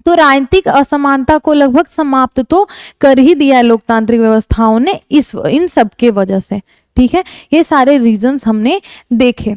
तो राजनीतिक असमानता को लगभग समाप्त तो कर ही दिया है लोकतांत्रिक व्यवस्थाओं ने इन सब के वजह से। ठीक है, ये सारे रीजंस हमने देखे।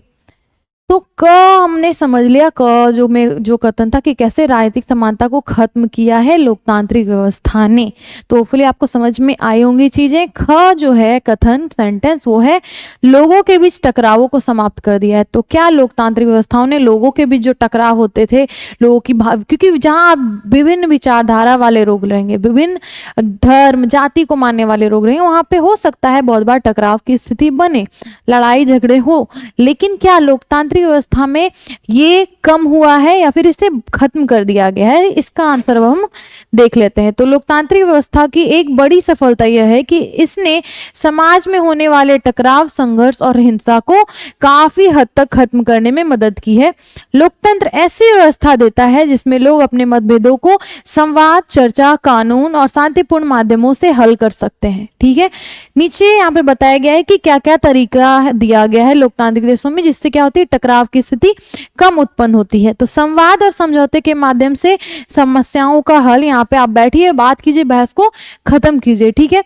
तो क हमने समझ लिया, क जो कथन था कि कैसे राजनीतिक समानता को खत्म किया है लोकतांत्रिक व्यवस्था ने। तो होपफुली आपको समझ में आई होंगी चीजें। ख जो है कथन सेंटेंस, वो है लोगों के बीच टकरावों को समाप्त कर दिया है। तो क्या लोकतांत्रिक व्यवस्थाओं ने लोगों के बीच जो टकराव होते थे, लोगों की क्योंकि जहाँ आप विभिन्न विचारधारा वाले लोग रहेंगे, विभिन्न धर्म जाति को मानने वाले लोग रहेंगे, वहां पे हो सकता है बहुत बार टकराव की स्थिति बने, लड़ाई झगड़े हो। लेकिन क्या लोकतांत्रिक व्यवस्था में ये कम हुआ है या फिर इसे खत्म कर दिया गया है? इसका आंसर अब हम देख लेते हैं। तो लोकतांत्रिक व्यवस्था की एक बड़ी सफलता यह है कि इसने समाज में होने वाले टकराव, संघर्ष और हिंसा को काफी हद तक खत्म करने में मदद की है। लोकतंत्र ऐसी व्यवस्था देता है जिसमें लोग अपने मतभेदों को संवाद, चर्चा, कानून और शांतिपूर्ण माध्यमों से हल कर सकते हैं। ठीक है, नीचे यहाँ पे बताया गया है कि क्या क्या तरीका दिया गया है लोकतांत्रिक देशों में जिससे क्या होती है, टकराव की स्थिति कम उत्पन्न होती है। तो संवाद और समझौते के माध्यम से समस्याओं का हल, यहाँ पे आप बैठिए, बात कीजिए, बहस को खत्म कीजिए। ठीक है,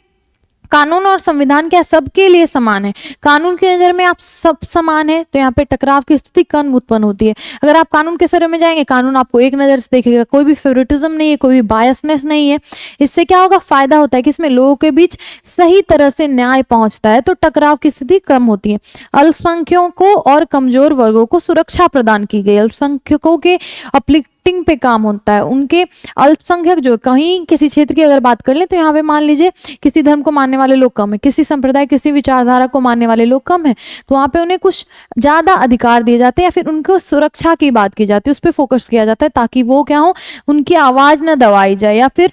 कानून और संविधान क्या सबके लिए समान है, कानून की नजर में आप सब समान है, तो यहाँ पे टकराव की स्थिति कम उत्पन्न होती है। अगर आप कानून के सर में जाएंगे, कानून आपको एक नजर से देखेगा, कोई भी फेवरेटिज्म नहीं है, कोई भी बायसनेस नहीं है। इससे क्या होगा, फायदा होता है कि इसमें लोगों के बीच सही तरह से न्याय पहुंचता है, तो टकराव की स्थिति कम होती है। अल्पसंख्यकों और कमजोर वर्गों को सुरक्षा प्रदान की गई। अल्पसंख्यकों के अपलिफ्टिंग पे काम होता है, उनके अल्पसंख्यक जो कहीं किसी क्षेत्र की अगर बात कर लें, तो यहाँ पे मान लीजिए किसी धर्म को मानने वाले लोग कम है, किसी संप्रदाय, किसी विचारधारा को मानने वाले लोग कम है, तो वहाँ पे उन्हें कुछ ज्यादा अधिकार दिए जाते हैं, या फिर उनको सुरक्षा की बात की जाती है, उस पर फोकस किया जाता है, ताकि वो क्या हो, उनकी आवाज न दबाई जाए, या फिर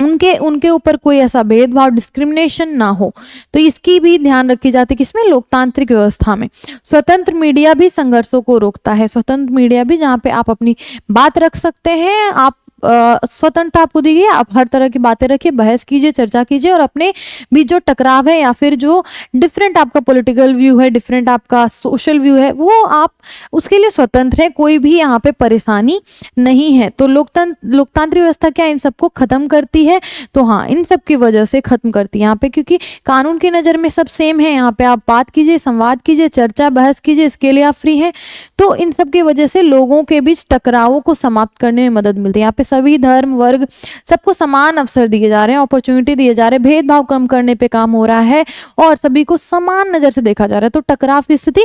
उनके ऊपर कोई ऐसा भेदभाव, डिस्क्रिमिनेशन ना हो। तो इसकी भी ध्यान रखी जाती है किसमें, लोकतांत्रिक व्यवस्था में। स्वतंत्र मीडिया भी संघर्षों को रोकता है। स्वतंत्र मीडिया भी, जहाँ पे आप अपनी बात रख सकते हैं, आप स्वतंत्रता आपको दी गई है, आप हर तरह की बातें रखिए, बहस कीजिए, चर्चा कीजिए, और अपने बीच जो टकराव है या फिर जो डिफरेंट आपका पॉलिटिकल व्यू है, डिफरेंट आपका सोशल व्यू है, वो आप उसके लिए स्वतंत्र है, कोई भी यहाँ पे परेशानी नहीं है। तो लोकतांत्रिक व्यवस्था क्या इन सबको खत्म करती है? तो हाँ, इन सब की वजह से खत्म करती है यहाँ पे, क्योंकि कानून की नज़र में सब सेम है। यहाँ पे आप बात कीजिए, संवाद कीजिए, चर्चा बहस कीजिए, इसके लिए आप फ्री हैं। तो इन सब की वजह से लोगों के बीच टकरावों को समाप्त करने में मदद मिलती है। यहाँ पे सभी धर्म, वर्ग, सबको समान अवसर दिए जा रहे हैं, अपॉर्चुनिटी दिए जा रहे हैं, भेदभाव कम करने पे काम हो रहा है, और सभी को समान नजर से देखा जा रहा है, तो टकराव की स्थिति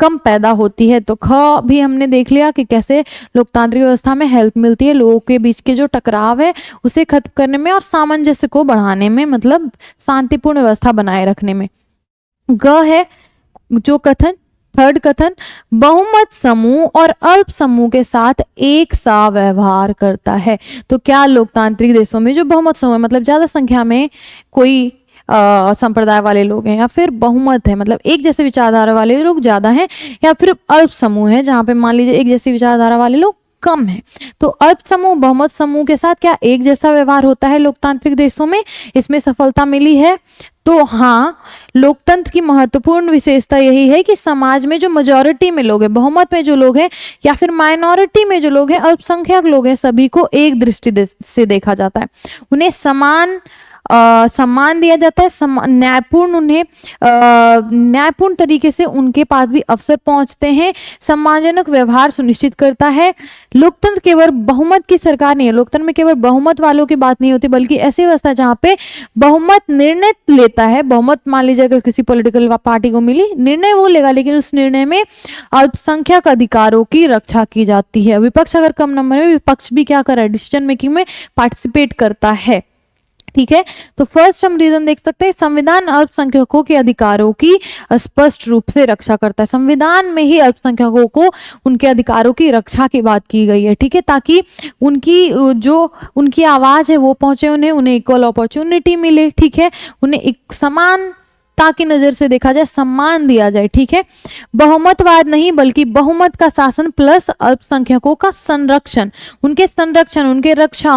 कम पैदा होती है। तो ख भी हमने देख लिया कि कैसे लोकतांत्रिक व्यवस्था में हेल्प मिलती है लोगों के बीच के जो टकराव है उसे खत्म करने में और सामंजस्य को बढ़ाने में, मतलब शांतिपूर्ण व्यवस्था बनाए रखने में। ग है जो कथन, थर्ड कथन, बहुमत समूह और अल्प समूह के साथ एक सा व्यवहार करता है। तो क्या लोकतांत्रिक देशों में जो बहुमत समूह है, मतलब ज्यादा संख्या में कोई संप्रदाय वाले लोग हैं, या फिर बहुमत है मतलब एक जैसे विचारधारा वाले लोग ज्यादा हैं, या फिर अल्प समूह है जहां पे मान लीजिए एक जैसी विचारधारा वाले लोग कम है, तो अल्प समूह बहुमत समूह के साथ क्या एक जैसा व्यवहार होता है लोकतांत्रिक देशों में? इसमें सफलता मिली है। तो हाँ, लोकतंत्र की महत्वपूर्ण विशेषता यही है कि समाज में जो मेजॉरिटी में लोग हैं, बहुमत में जो लोग हैं, या फिर माइनॉरिटी में जो लोग हैं, अल्पसंख्यक लोग हैं, सभी को एक दृष्टि से देखा जाता है। उन्हें समान सम्मान दिया जाता है, न्यायपूर्ण, उन्हें न्यायपूर्ण तरीके से उनके पास भी अवसर पहुंचते हैं, सम्मानजनक व्यवहार सुनिश्चित करता है। लोकतंत्र केवल बहुमत की सरकार नहीं है, लोकतंत्र में केवल बहुमत वालों की बात नहीं होती, बल्कि ऐसी व्यवस्था जहां पे बहुमत निर्णय लेता है। बहुमत मान लीजिए अगर किसी पॉलिटिकल पार्टी को मिली, निर्णय वो लेगा, लेकिन उस निर्णय में अल्पसंख्यक अधिकारों की रक्षा की जाती है। विपक्ष अगर कम नंबर में, विपक्ष भी क्या कर रहा है, डिसीजन मेकिंग में पार्टिसिपेट करता है। ठीक है। तो फर्स्ट हम रीजन देख सकते हैं, संविधान अल्पसंख्यकों के अधिकारों की स्पष्ट रूप से रक्षा करता है। संविधान में ही अल्पसंख्यकों को उनके अधिकारों की रक्षा की बात की गई है, ठीक है, ताकि उनकी आवाज है वो पहुंचे, उन्हें इक्वल अपॉर्चुनिटी मिले, ठीक है, उन्हें एक समानता की नजर से देखा जाए, सम्मान दिया जाए, ठीक है। बहुमतवाद नहीं बल्कि बहुमत का शासन प्लस अल्पसंख्यकों का संरक्षण, उनके रक्षा,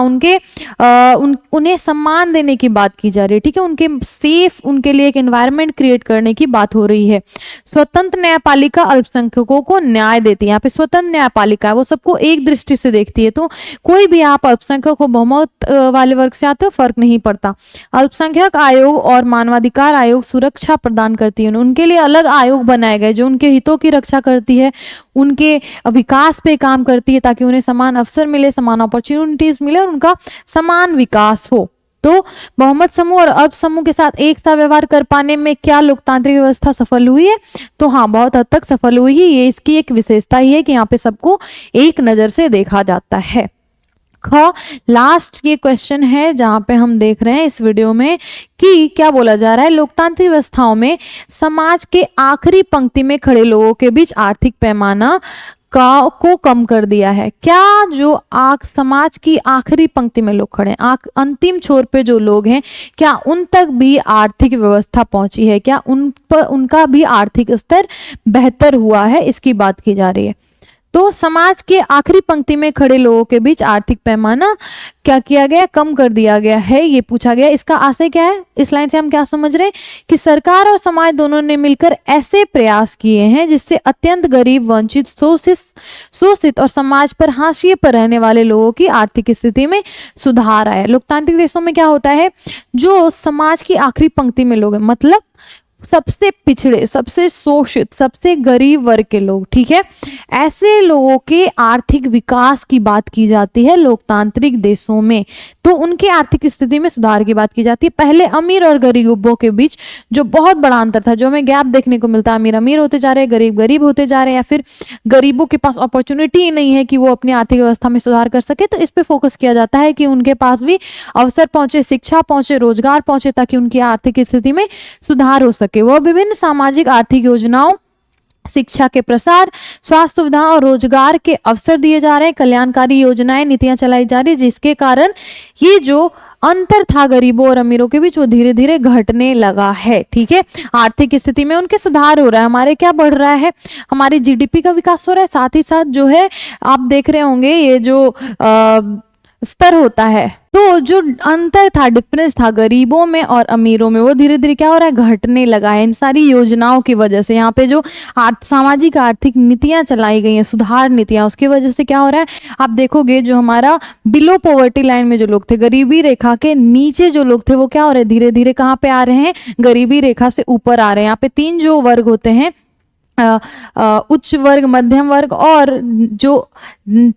उन्हें सम्मान देने की बात की जा रही है, ठीक है, उनके सेफ, उनके लिए एक एनवायरनमेंट क्रिएट करने की बात हो रही है। स्वतंत्र न्यायपालिका अल्पसंख्यकों को न्याय देती है। यहाँ पे स्वतंत्र न्यायपालिका है, वो सबको एक दृष्टि से देखती है, तो कोई भी आप अल्पसंख्यक हो, बहुमत वाले वर्ग से आते हो, फर्क नहीं पड़ता। अल्पसंख्यक आयोग और मानवाधिकार आयोग सुरक्षा प्रदान करती है, उनके लिए अलग आयोग बनाए गए जो उनके हितों की रक्षा करती है, उनके विकास पे काम करती है, ताकि उन्हें समान अवसर मिले, समान अपॉर्चुनिटीज मिले और उनका समान विकास हो। तो बहुमत समूह और अल्प समूह के साथ एक सा व्यवहार कर पाने में क्या लोकतांत्रिक व्यवस्था सफल हुई है? तो हाँ, बहुत हद तक सफल हुई है। ये इसकी एक विशेषता ही है कि यहाँ पे सबको एक नजर से देखा जाता है। लास्ट ये क्वेश्चन है जहां पे हम देख रहे हैं इस वीडियो में कि क्या बोला जा रहा है, लोकतांत्रिक व्यवस्थाओं में समाज के आखिरी पंक्ति में खड़े लोगों के बीच आर्थिक पैमाना को कम कर दिया है। क्या जो समाज की आखिरी पंक्ति में लोग खड़े हैं, अंतिम छोर पे जो लोग हैं, क्या उन तक भी आर्थिक व्यवस्था पहुंची है? क्या उनका भी आर्थिक स्तर बेहतर हुआ है? इसकी बात की जा रही है। तो समाज के आखिरी पंक्ति में खड़े लोगों के बीच आर्थिक पैमाना क्या किया गया? कम कर दिया गया है, ये पूछा गया। इसका आशय क्या है? इस लाइन से हम क्या समझ रहे हैं कि सरकार और समाज दोनों ने मिलकर ऐसे प्रयास किए हैं जिससे अत्यंत गरीब, वंचित, शोषित और समाज पर हाशिए पर रहने वाले लोगों की आर्थिक स्थिति में सुधार आया। लोकतांत्रिक देशों में क्या होता है, जो समाज की आखिरी पंक्ति में लोग हैं, मतलब सबसे पिछड़े, सबसे शोषित, सबसे गरीब वर्ग के लोग, ठीक है, ऐसे लोगों के आर्थिक विकास की बात की जाती है लोकतांत्रिक देशों में। तो उनके आर्थिक स्थिति में सुधार की बात की जाती है। पहले अमीर और गरीबों के बीच जो बहुत बड़ा अंतर था, जो हमें गैप देखने को मिलता है, अमीर अमीर होते जा रहे हैं, गरीब गरीब होते जा रहे हैं, या फिर गरीबों के पास अपॉर्चुनिटी ही नहीं है कि वो अपनी आर्थिक व्यवस्था में सुधार कर सके, तो इस पे फोकस किया जाता है कि उनके पास भी अवसर पहुंचे, शिक्षा पहुंचे, रोजगार पहुंचे, ताकि उनकी आर्थिक स्थिति में सुधार हो सके। वह विभिन्न सामाजिक आर्थिक योजनाओं, शिक्षा के प्रसार, स्वास्थ्य सुविधाओं और रोजगार के अवसर दिए जा रहे हैं, कल्याणकारी योजनाएं, नीतियां चलाई जा रही है, जिसके कारण ये जो अंतर था गरीबों और अमीरों के बीच, वो धीरे धीरे घटने लगा है, ठीक है। आर्थिक स्थिति में उनके सुधार हो रहा है। हमारे क्या बढ़ रहा है, हमारी जीडीपी का विकास हो रहा है, साथ ही साथ जो है आप देख रहे होंगे ये जो स्तर होता है, तो जो अंतर था, डिफरेंस था गरीबों में और अमीरों में, वो धीरे धीरे क्या हो रहा है, घटने लगा है इन सारी योजनाओं की वजह से। यहाँ पे जो सामाजिक आर्थिक नीतियां चलाई गई हैं, सुधार नीतियां, उसकी वजह से क्या हो रहा है, आप देखोगे जो हमारा बिलो पॉवर्टी लाइन में जो लोग थे, गरीबी रेखा के नीचे जो लोग थे, वो क्या हो रहे हैं, धीरे धीरे कहाँ पे आ रहे हैं, गरीबी रेखा से ऊपर आ रहे हैं। यहाँ पे 3 जो वर्ग होते हैं, उच्च वर्ग, मध्यम वर्ग और जो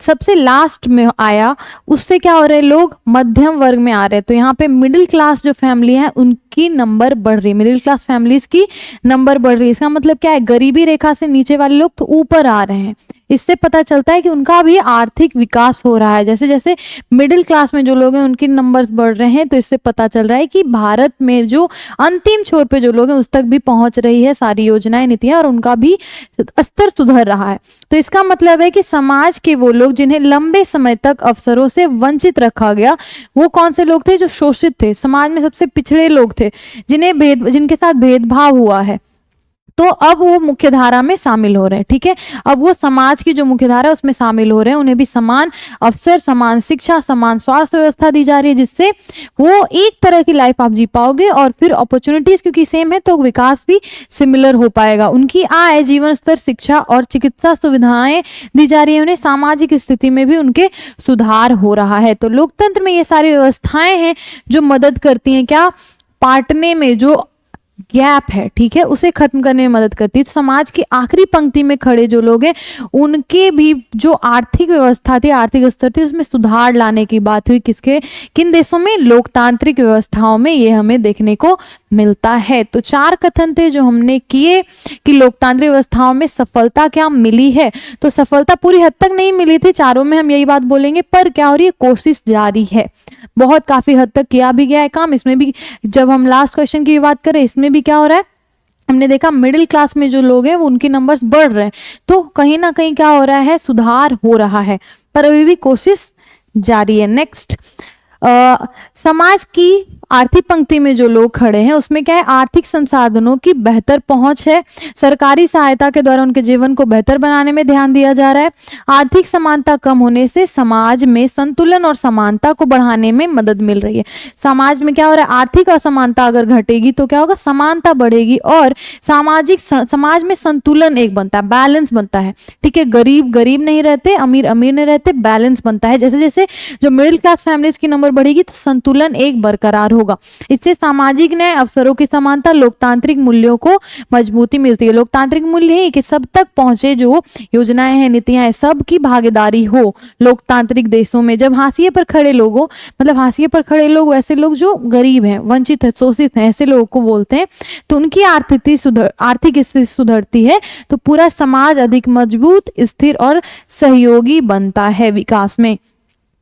सबसे लास्ट में आया, उससे क्या हो रहे हैं, लोग मध्यम वर्ग में आ रहे हैं। तो यहाँ पे मिडिल क्लास जो फैमिली है उनकी नंबर बढ़ रही है, मिडिल क्लास फैमिलीज की नंबर बढ़ रही है। इसका मतलब क्या है, गरीबी रेखा से नीचे वाले लोग तो ऊपर आ रहे हैं। इससे पता चलता है कि उनका भी आर्थिक विकास हो रहा है। जैसे जैसे मिडिल क्लास में जो लोग हैं उनके नंबर्स बढ़ रहे हैं, तो इससे पता चल रहा है कि भारत में जो अंतिम छोर पे जो लोग हैं उस तक भी पहुंच रही है सारी योजनाएं, नीतियां, और उनका भी स्तर सुधर रहा है। तो इसका मतलब है कि समाज के वो लोग जिन्हें लंबे समय तक अवसरों से वंचित रखा गया, वो कौन से लोग थे, जो शोषित थे, समाज में सबसे पिछड़े लोग थे, जिनके साथ भेदभाव हुआ है, तो अब वो मुख्य धारा में शामिल हो रहे हैं, ठीक है। अब वो समाज की जो मुख्य धारा है उसमें शामिल हो रहे हैं, उन्हें भी समान अवसर, समान शिक्षा, समान स्वास्थ्य व्यवस्था दी जा रही है, जिससे वो एक तरह की लाइफ आप जी पाओगे, और फिर अपॉर्चुनिटीज क्योंकि सेम है तो विकास भी सिमिलर हो पाएगा। उनकी आय, जीवन स्तर, शिक्षा और चिकित्सा सुविधाएं दी जा रही है, उन्हें सामाजिक स्थिति में भी उनके सुधार हो रहा है। तो लोकतंत्र में ये सारी व्यवस्थाएं हैं जो मदद करती हैं क्या, बांटने में, जो गैप है, ठीक है, उसे खत्म करने में मदद करती है। तो समाज की आखिरी पंक्ति में खड़े जो लोग हैं उनके भी जो आर्थिक व्यवस्था थी, आर्थिक स्तर थी, उसमें सुधार लाने की बात हुई। किसके, किन देशों में? लोकतांत्रिक व्यवस्थाओं में ये हमें देखने को मिलता है। तो 4 कथन थे जो हमने किए कि लोकतांत्रिक व्यवस्थाओं में सफलता क्या मिली है। तो सफलता पूरी हद तक नहीं मिली थी, चारों में हम यही बात बोलेंगे, पर क्या हो रही है, कोशिश जारी है, बहुत काफी हद तक किया भी गया है काम। इसमें भी जब हम लास्ट क्वेश्चन की बात करें, इसमें भी क्या हो रहा है, हमने देखा मिडिल क्लास में जो लोग हैं वो उनके नंबर्स बढ़ रहे हैं, तो कहीं ना कहीं क्या हो रहा है, सुधार हो रहा है, पर अभी भी कोशिश जारी है। नेक्स्ट, समाज की आर्थिक पंक्ति में जो लोग खड़े हैं उसमें क्या है, आर्थिक संसाधनों की बेहतर पहुंच है, सरकारी सहायता के द्वारा उनके जीवन को बेहतर बनाने में ध्यान दिया जा रहा है। आर्थिक समानता कम होने से समाज में संतुलन और समानता को बढ़ाने में मदद मिल रही है। समाज में क्या हो रहा है, आर्थिक असमानता अगर घटेगी तो क्या होगा, समानता बढ़ेगी और सामाजिक समाज में संतुलन एक बनता है, बैलेंस बनता है, ठीक है, गरीब गरीब नहीं रहते, अमीर अमीर नहीं रहते, बैलेंस बनता है। जैसे जैसे जो मिडिल क्लास फैमिलीज की नंबर बढ़ेगी तो संतुलन एक बरकरार होगा। इससे सामाजिक न्याय, अवसरों की समानता, लोकतांत्रिक मूल्यों को मजबूती मिलती है। लोकतांत्रिक मूल्य है कि सब तक पहुंचे जो योजनाएं हैं, नीतियां हैं, सबकी भागीदारी हो लोकतांत्रिक देशों में। जब हाशिए पर खड़े लोगों, मतलब हाशिए पर खड़े लोग वैसे लोग जो गरीब हैं, वंचित है, शोषित हैं, ऐसे लोगों को बोलते हैं, तो उनकी आर्थिक स्थिति सुधरती है तो पूरा समाज अधिक मजबूत, स्थिर और सहयोगी बनता है विकास में।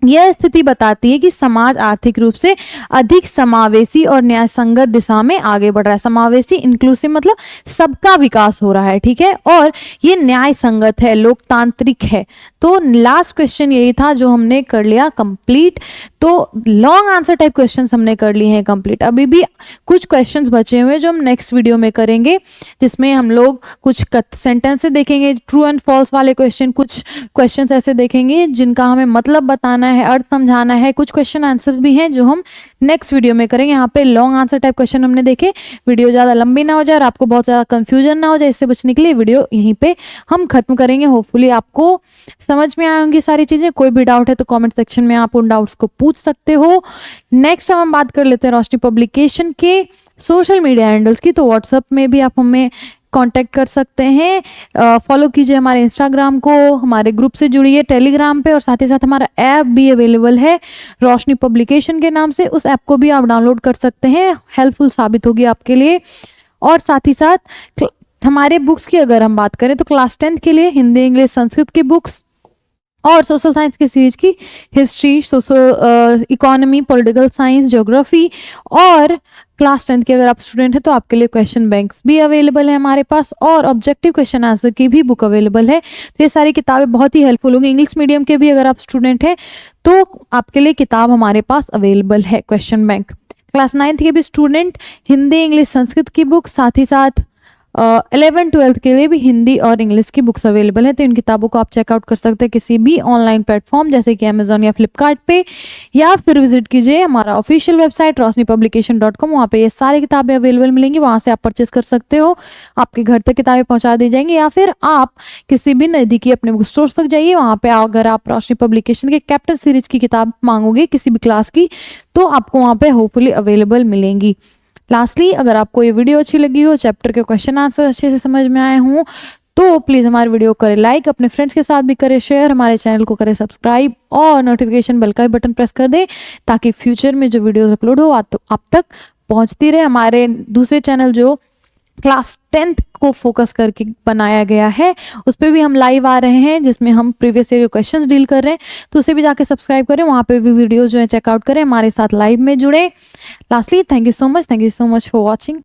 यह स्थिति बताती है कि समाज आर्थिक रूप से अधिक समावेशी और न्याय संगत दिशा में आगे बढ़ रहा है। समावेशी, इंक्लूसिव, मतलब सबका विकास हो रहा है, ठीक है, और ये न्याय संगत है, लोकतांत्रिक है। तो लास्ट क्वेश्चन यही था जो हमने कर लिया कंप्लीट। तो लॉन्ग आंसर टाइप क्वेश्चंस हमने कर लिए हैं कंप्लीट। अभी भी कुछ क्वेश्चंस बचे हुए जो हम नेक्स्ट वीडियो में करेंगे, जिसमें हम लोग कुछ सेंटेंसेस देखेंगे, ट्रू एंड फॉल्स वाले क्वेश्चन, कुछ क्वेश्चंस ऐसे देखेंगे जिनका हमें मतलब बताना है, अर्थ समझाना है। कुछ क्वेश्चन आंसर्स भी हैं जो हम नेक्स्ट वीडियो में करेंगे। यहाँ पे लॉन्ग आंसर टाइप क्वेश्चन हमने देखे, वीडियो ज़्यादा लंबी ना हो जाए और आपको बहुत ज़्यादा कंफ्यूजन ना हो जाए, इससे बचने के लिए वीडियो यहीं पे हम खत्म करेंगे। होपफुली आपको समझ में आएंगी सारी चीज़ें। कोई भी डाउट है तो कमेंट सेक्शन में आप उन डाउट्स को पूछ सकते हो। नेक्स्ट हम बात कर लेते हैं रोशनी पब्लिकेशन के सोशल मीडिया हैंडल्स की। तो व्हाट्सएप में भी आप हमें कांटेक्ट कर सकते हैं, फॉलो कीजिए हमारे इंस्टाग्राम को, हमारे ग्रुप से जुड़िए टेलीग्राम पे, और साथ ही साथ हमारा ऐप भी अवेलेबल है रोशनी पब्लिकेशन के नाम से। उस ऐप को भी आप डाउनलोड कर सकते हैं, हेल्पफुल साबित होगी आपके लिए। और साथ ही साथ हमारे बुक्स की अगर हम बात करें तो क्लास 10th के लिए हिंदी, इंग्लिश, संस्कृत की बुक्स और सोशल साइंस की सीरीज की history, social economy, political science, geography, और क्लास 10th के अगर आप स्टूडेंट हैं तो आपके लिए क्वेश्चन बैंक्स भी अवेलेबल है हमारे पास, और ऑब्जेक्टिव क्वेश्चन आंसर की भी बुक अवेलेबल है। तो ये सारी किताबें बहुत ही हेल्पफुल होंगी। इंग्लिश मीडियम के भी अगर आप स्टूडेंट हैं तो आपके लिए किताब हमारे पास अवेलेबल है, क्वेश्चन बैंक। क्लास 9th के भी स्टूडेंट हिंदी, इंग्लिश, संस्कृत की बुक, साथ ही साथ 11th 12th के लिए भी हिंदी और इंग्लिश की बुक्स अवेलेबल है। तो इन किताबों को आप चेकआउट कर सकते हैं किसी भी ऑनलाइन प्लेटफॉर्म जैसे कि अमेजोन या फ्लिपकार्ट पे, या फिर विजिट कीजिए हमारा ऑफिशियल वेबसाइट rosnipublication.com। वहाँ पे ये सारी किताबें अवेलेबल मिलेंगी, वहाँ से आप परचेस कर सकते हो, आपके घर तक किताबें पहुँचा दी जाएंगी। या फिर आप किसी भी नज़दीकी अपने बुक स्टोर तक जाइए, वहाँ पे अगर आप रोशनी पब्लिकेशन के कैप्टन सीरीज की किताब मांगोगे किसी भी क्लास की तो आपको वहाँ पे होपफुली अवेलेबल मिलेंगी। लास्टली, अगर आपको ये वीडियो अच्छी लगी हो, चैप्टर के क्वेश्चन आंसर अच्छे से समझ में आए हों, तो प्लीज़ हमारे वीडियो को करें लाइक, अपने फ्रेंड्स के साथ भी करें शेयर, हमारे चैनल को करें सब्सक्राइब और नोटिफिकेशन बेल का भी बटन प्रेस कर दें ताकि फ्यूचर में जो वीडियोस अपलोड हो आप तक पहुंचती रहे। हमारे दूसरे चैनल जो क्लास 10th को फोकस करके बनाया गया है उस पर भी हम लाइव आ रहे हैं, जिसमें हम प्रीवियस ईयर क्वेश्चंस डील कर रहे हैं, तो उसे भी जाके सब्सक्राइब करें, वहाँ पे भी वीडियो जो है चेकआउट करें, हमारे साथ लाइव में जुड़े। Lastly, thank you so much for watching.